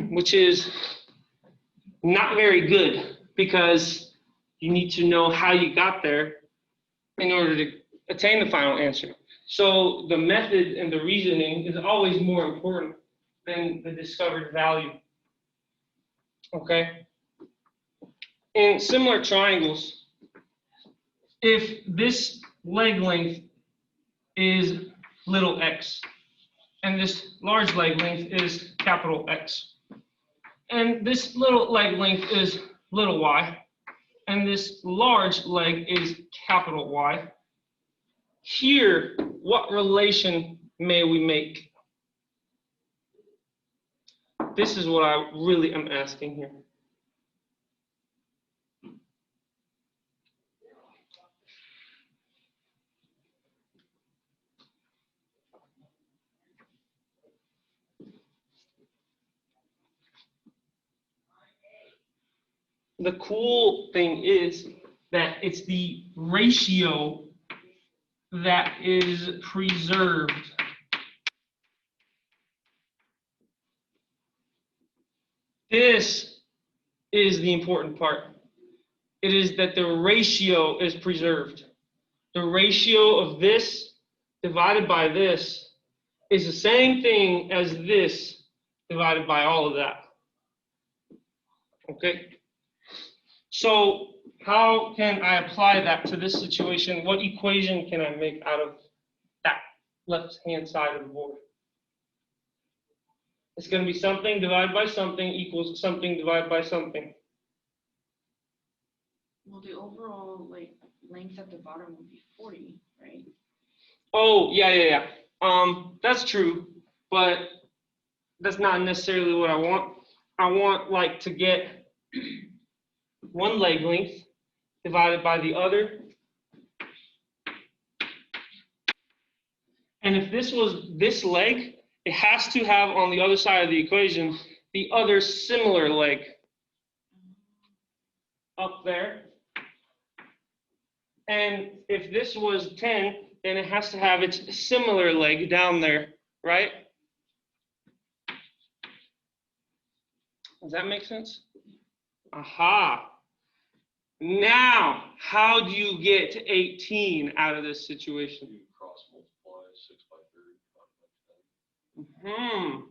which is not very good, because you need to know how you got there in order to attain the final answer. So the method and the reasoning is always more important than the discovered value. Okay? In similar triangles, if this leg length is little x, and this large leg length is capital X, and this little leg length is little y, and this large leg is capital Y, here, what relation may we make? This is what I really am asking here. The cool thing is that it's the ratio that is preserved. This is the important part. It is that the ratio is preserved. The ratio of this divided by this is the same thing as this divided by all of that. Okay? So how can I apply that to this situation? What equation can I make out of that left-hand side of the board? It's going to be something divided by something equals something divided by something. Well, the overall length at the bottom would be 40, right? Oh, yeah. That's true, but that's not necessarily what I want. I want to get one leg length divided by the other. And if this was this leg, it has to have on the other side of the equation the other similar leg up there. And if this was 10, then it has to have its similar leg down there, right? Does that make sense? Aha. Now, how do you get to 18 out of this situation? You cross multiply 6 by 30 divided by 10.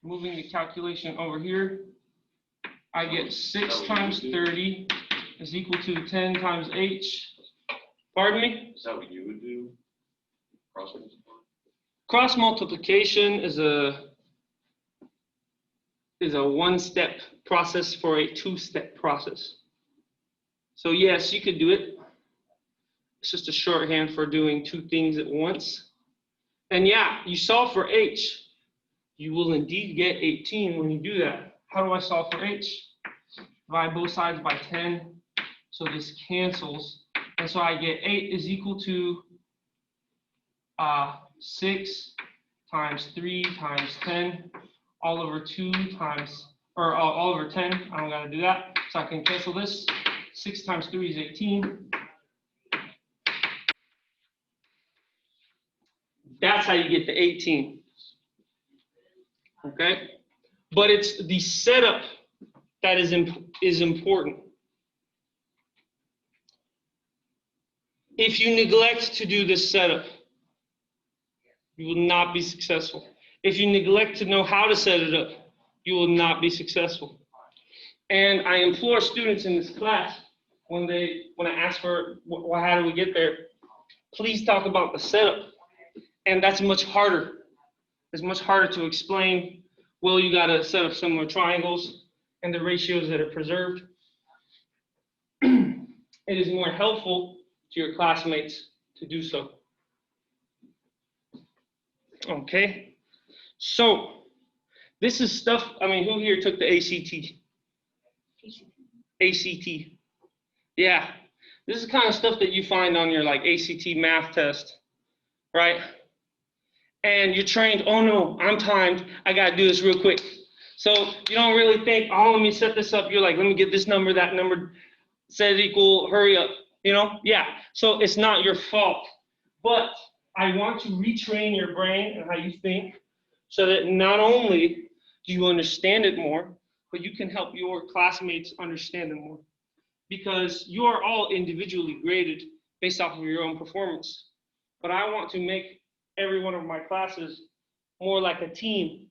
Moving the calculation over here, I get 6 times 30 is equal to 10 times h. Pardon me? Is that what you would do? Cross multiply? Cross multiplication is a one-step process for a two-step process. So yes, you could do it. It's just a shorthand for doing two things at once. And yeah, you solve for h. You will indeed get 18 when you do that. How do I solve for h? Divide both sides by 10. So this cancels. And so I get 8 is equal to 6 times 3 times 10 all over 2 times, or all over 10. I don't got to do that. So I can cancel this. 6 times 3 is 18. That's how you get the 18. Okay? But it's the setup that is important. If you neglect to do this setup, you will not be successful. If you neglect to know how to set it up, you will not be successful. And I implore students in this class, when I ask for how do we get there, please talk about the setup. And that's much harder. It's much harder to explain. Well, you got to set up similar triangles and the ratios that are preserved. It is more helpful to your classmates to do so. Okay, so this is stuff, who here took the ACT? ACT. Yeah, this is the kind of stuff that you find on your ACT math test, right? And you're trained, oh no, I'm timed, I gotta do this real quick. So you don't really think, oh, let me set this up. You're like, let me get this number, that number, set it equal, hurry up, Yeah, so it's not your fault. But I want to retrain your brain and how you think so that not only do you understand it more, but you can help your classmates understand them more. Because you are all individually graded based off of your own performance. But I want to make every one of my classes more like a team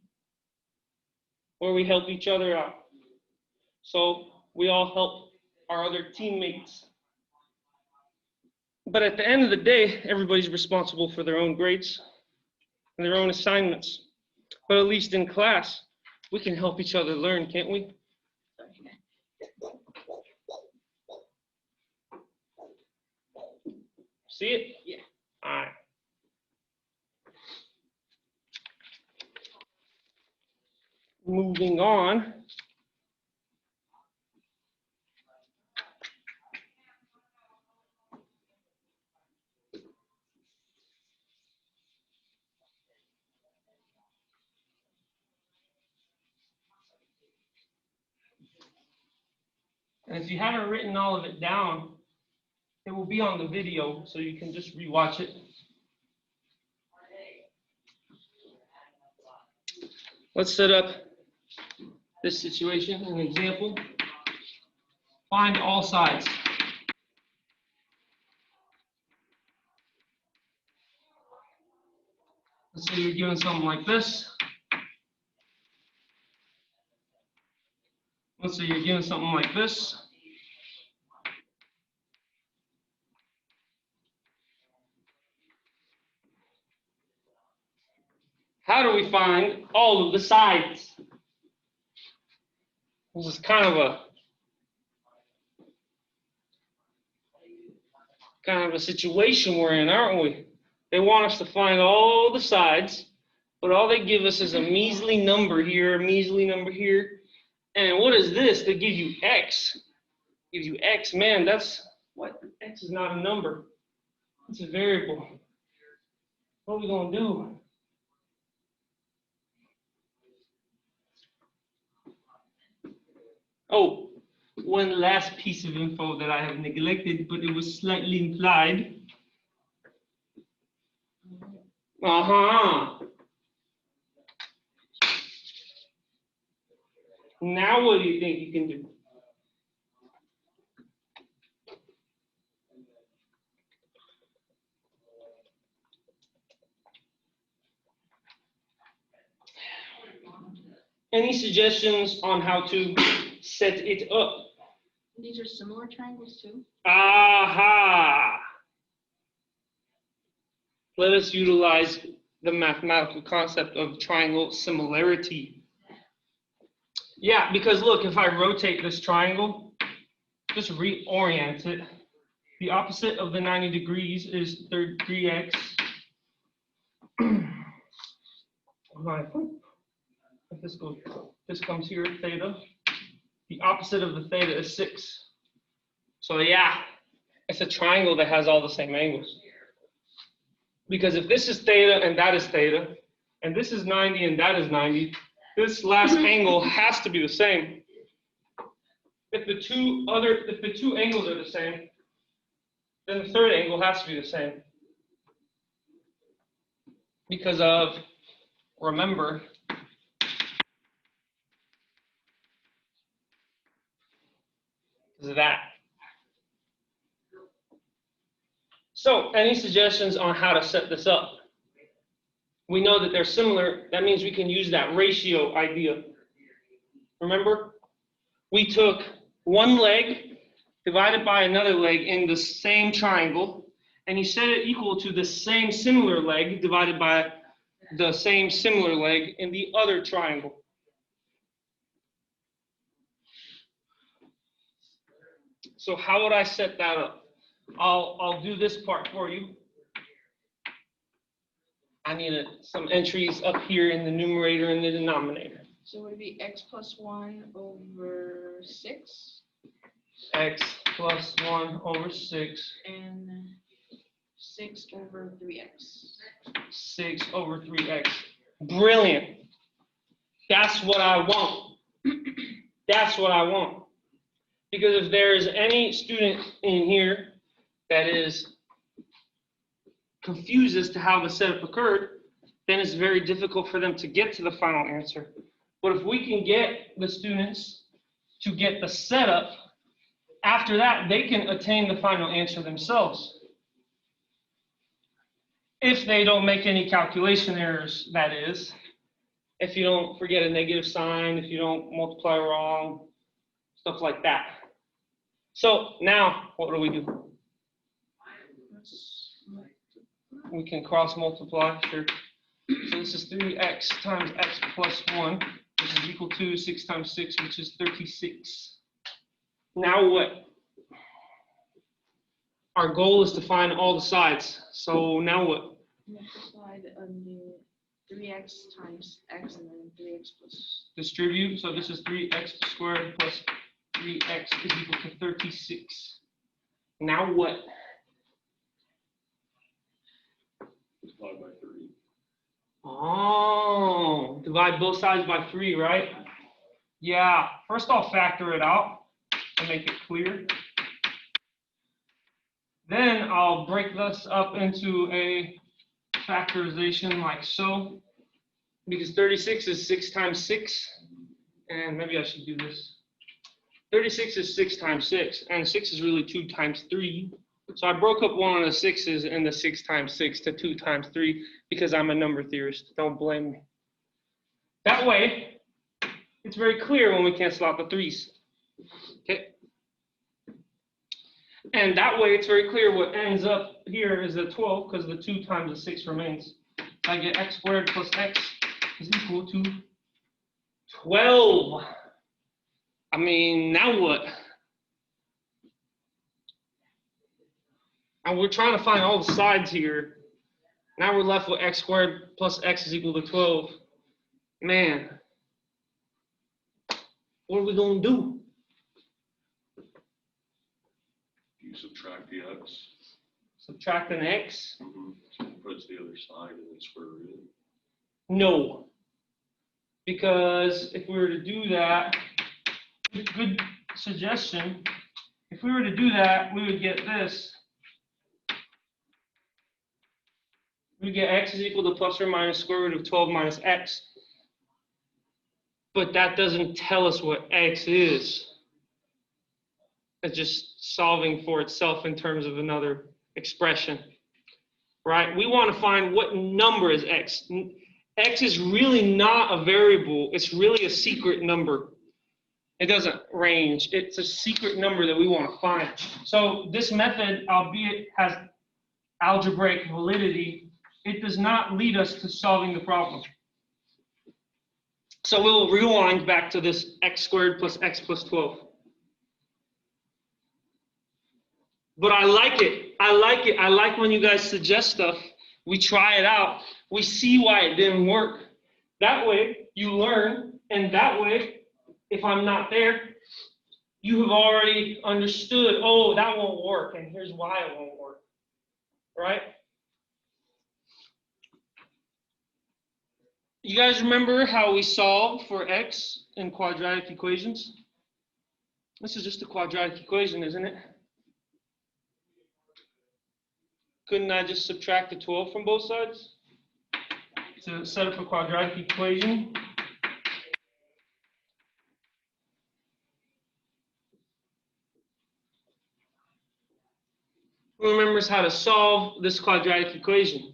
where we help each other out. So we all help our other teammates. But at the end of the day, everybody's responsible for their own grades and their own assignments. But at least in class, we can help each other learn, can't we? See it? Yeah. All right. Moving on. And if you haven't written all of it down, it will be on the video, so you can just rewatch it. Let's set up this situation, an example. Find all sides. Let's say you're given something like this. Let's say you're given something like this. How do we find all of the sides? This is kind of a situation we're in, aren't we? They want us to find all the sides, but all they give us is a measly number here, a measly number here. And what is this? They give you X. Gives you X. Man, that's what? X is not a number. It's a variable. What are we going to do? Oh, one last piece of info that I have neglected, but it was slightly implied. Now what do you think you can do? Any suggestions on how to set it up? These are similar triangles too? Aha! Let us utilize the mathematical concept of triangle similarity. Yeah, because look, if I rotate this triangle, just reorient it, the opposite of the 90 degrees is 3x. If this comes here, theta. The opposite of the theta is 6. So yeah, it's a triangle that has all the same angles. Because if this is theta and that is theta, and this is 90 and that is 90, this last angle has to be the same. If the two angles are the same, then the third angle has to be the same. Because of, remember, that. So, any suggestions on how to set this up? We know that they're similar. That means we can use that ratio idea. Remember? We took one leg divided by another leg in the same triangle, and you set it equal to the same similar leg divided by the same similar leg in the other triangle. So how would I set that up? I'll do this part for you. I need some entries up here in the numerator and the denominator. So would it be x plus 1 over 6? X plus 1 over 6. And 6 over 3x. 6 over 3x. Brilliant. That's what I want. That's what I want. Because if there is any student in here that is confused as to how the setup occurred, then it's very difficult for them to get to the final answer. But if we can get the students to get the setup, after that, they can attain the final answer themselves. If they don't make any calculation errors, that is. If you don't forget a negative sign, if you don't multiply wrong, stuff like that. So now, what do? We can cross multiply, sure. So this is 3x times x plus 1, which is equal to 6 times 6, which is 36. Now what? Our goal is to find all the sides. So now what? Multiply the 3x times x and then 3x plus. Distribute. So this is 3x squared plus 3x is equal to 36. Now what? Divide by 3. Oh, divide both sides by 3, right? Yeah. First I'll factor it out to make it clear. Then I'll break this up into a factorization like so. Because 36 is 6 times 6. And maybe I should do this. 36 is 6 times 6. And 6 is really 2 times 3. So I broke up one of the 6's in the 6 times 6 to 2 times 3 because I'm a number theorist. Don't blame me. That way, it's very clear when we cancel out the 3's. Okay. And that way, it's very clear what ends up here is a 12 because the 2 times the 6 remains. So I get x squared plus x is equal to 12. I mean, now what? And we're trying to find all the sides here. Now we're left with x squared plus x is equal to 12. Man, what are we going to do? You subtract the x. Subtract an x? So you put it to the other side and then square root it. No. Because if we were to do that, good suggestion. If we were to do that, we would get this. We get x is equal to plus or minus square root of 12 minus x. But that doesn't tell us what x is. It's just solving for itself in terms of another expression, right? We want to find what number is x. X is really not a variable. It's really a secret number. It doesn't range. It's a secret number that we want to find. So this method, albeit has algebraic validity, it does not lead us to solving the problem. So we'll rewind back to this x squared plus x plus 12. But I like it. I like it. I like when you guys suggest stuff. We try it out. We see why it didn't work. That way you learn. And that way, if I'm not there, you have already understood, oh, that won't work. And here's why it won't work. Right? You guys remember how we solved for x in quadratic equations? This is just a quadratic equation, isn't it? Couldn't I just subtract the 12 from both sides to set up a quadratic equation? Who remembers how to solve this quadratic equation?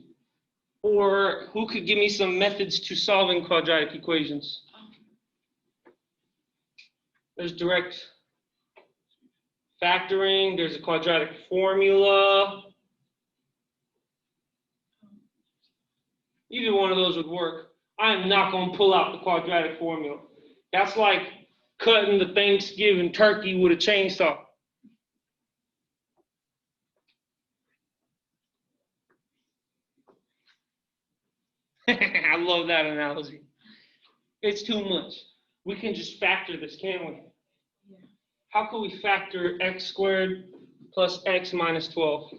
Or who could give me some methods to solving quadratic equations? There's direct factoring, there's a quadratic formula. Either one of those would work. I'm not going to pull out the quadratic formula. That's like cutting the Thanksgiving turkey with a chainsaw. I love that analogy. It's too much. We can just factor this, can't we? Yeah. How can we factor x squared plus x minus 12?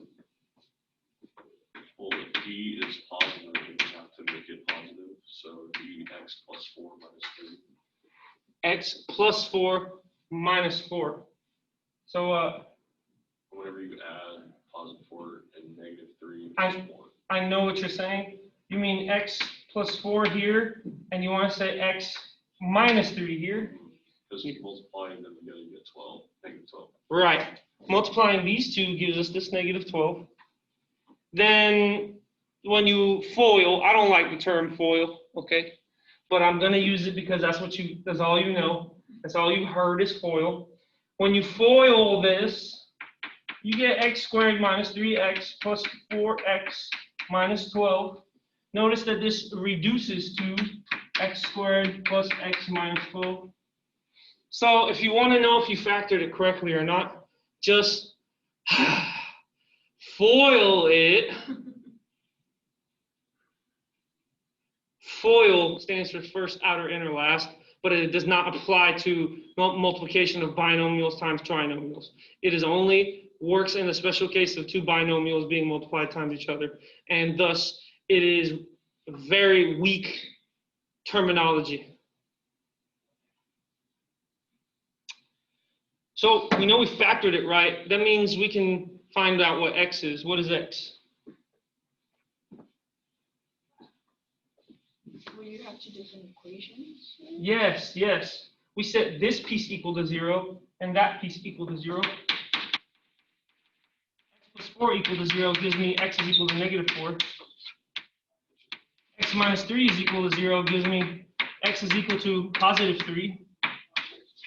Well, if d is positive, then you have to make it positive. So dx plus 4 minus 3. X plus 4 minus 4. So Whenever you add positive 4 and negative 3, I- plus 4. I know what you're saying. You mean x plus 4 here, and you want to say x minus 3 here. Because multiplying them, you're gonna get 12, negative 12. Right. Multiplying these two gives us this negative 12. Then when you FOIL, I don't like the term FOIL, okay? But I'm gonna use it because that's all you know. That's all you heard is FOIL. When you FOIL this, you get x squared minus 3x plus 4x minus 12. Notice that this reduces to x squared plus x minus 12. So if you want to know if you factored it correctly or not, just FOIL it. FOIL stands for first, outer, inner, last, but it does not apply to multiplication of binomials times trinomials. It is only works in the special case of two binomials being multiplied times each other, and thus it is very weak terminology. So we know we factored it right. That means we can find out what x is. What is x? Will you have two different equations? Yes, yes. We set this piece equal to 0 and that piece equal to 0. X plus 4 equal to 0 gives me x is equal to negative 4. X minus 3 is equal to 0 gives me x is equal to positive 3.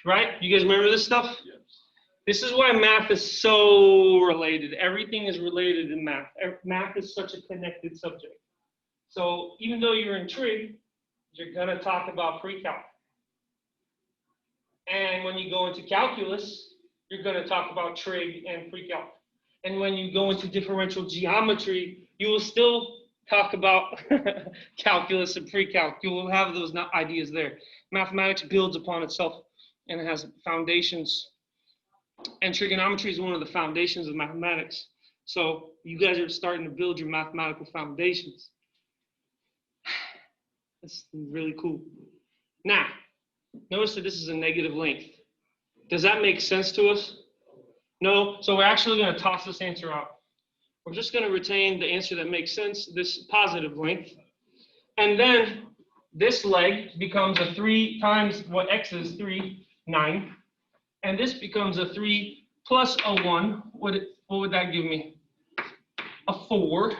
Right? You guys remember this stuff? Yes. This is why math is so related. Everything is related in math. Math is such a connected subject. So even though you're in trig, you're going to talk about pre-calc. And when you go into calculus, you're going to talk about trig and pre-calc. And when you go into differential geometry, you will still talk about calculus and pre-calc. You will have those ideas there. Mathematics builds upon itself and it has foundations. And trigonometry is one of the foundations of mathematics. So you guys are starting to build your mathematical foundations. That's really cool. Now, notice that this is a negative length. Does that make sense to us? No? So we're actually going to toss this answer out. We're just going to retain the answer that makes sense, this positive length. And then this leg becomes a 3 times what x is, 3, 9. And this becomes a 3 plus a 1. What would that give me? A 4.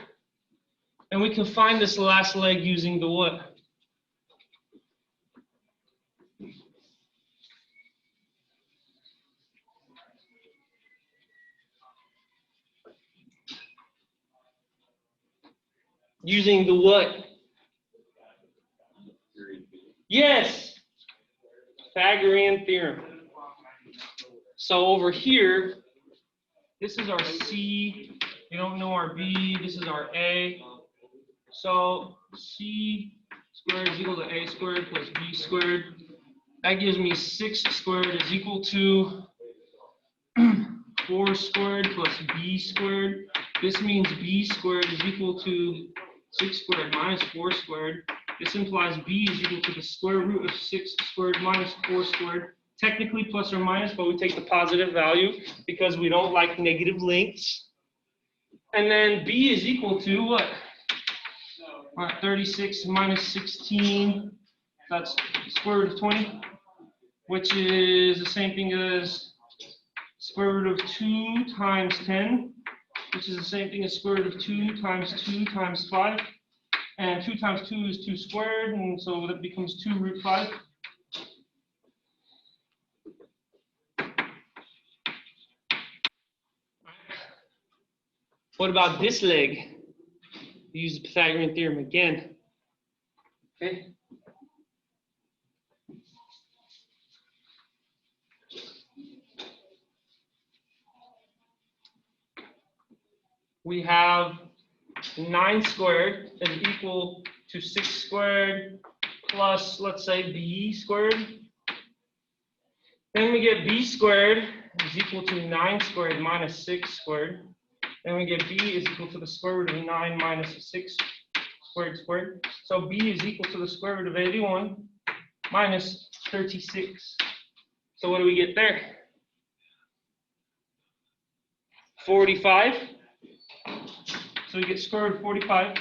And we can find this last leg using the what? Using the what? Yes, Pythagorean Theorem. So over here, this is our C. You don't know our B. This is our A. So C squared is equal to A squared plus B squared. That gives me 6 squared is equal to 4 squared plus B squared. This means B squared is equal to 6 squared minus 4 squared. This implies B is equal to the square root of 6 squared minus 4 squared. Technically plus or minus, but we take the positive value because we don't like negative lengths. And then B is equal to what? 36 minus 16, that's square root of 20, which is the same thing as square root of 2 times 10, which is the same thing as square root of 2 times 5. And 2 times 2 is 2 squared, and so that becomes 2 root 5. What about this leg? Use the Pythagorean theorem again. Okay. We have 9 squared is equal to 6 squared plus, let's say, b squared. Then we get b squared is equal to 9 squared minus 6 squared. Then we get b is equal to the square root of 9 minus 6 squared. So b is equal to the square root of 81 minus 36. So what do we get there? 45. So we get square root of 45.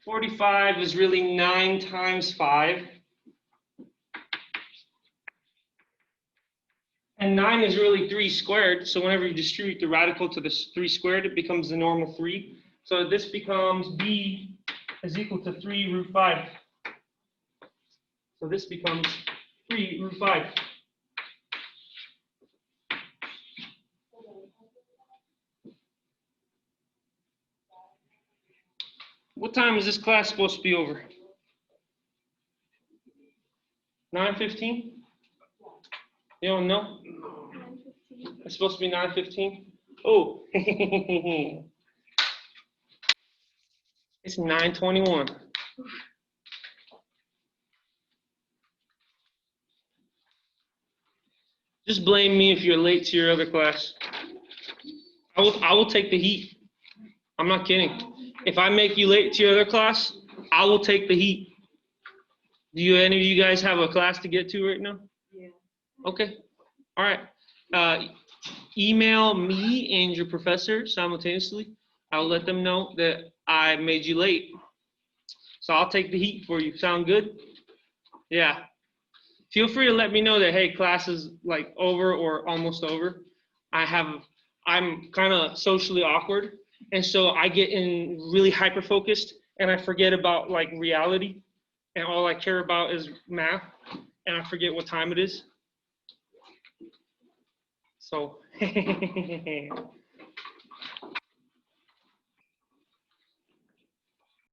45 is really 9 times 5. And 9 is really 3 squared. So whenever you distribute the radical to the 3 squared, it becomes the norm of 3. So this becomes b is equal to 3 root 5. So this becomes 3 root 5. What time is this class supposed to be over? 9:15? You don't know? It's supposed to be 9:15? Oh. It's 9:21. Just blame me if you're late to your other class. I will take the heat. I'm not kidding. If I make you late to your other class, I will take the heat. Do any of you guys have a class to get to right now? Yeah. Okay. All right. Email me and your professor simultaneously. I'll let them know that I made you late. So I'll take the heat for you. Sound good? Yeah. Feel free to let me know that, hey, class is like over or almost over. I'm kind of socially awkward. And so I get in really hyper focused and I forget about like reality. And all I care about is math. And I forget what time it is. So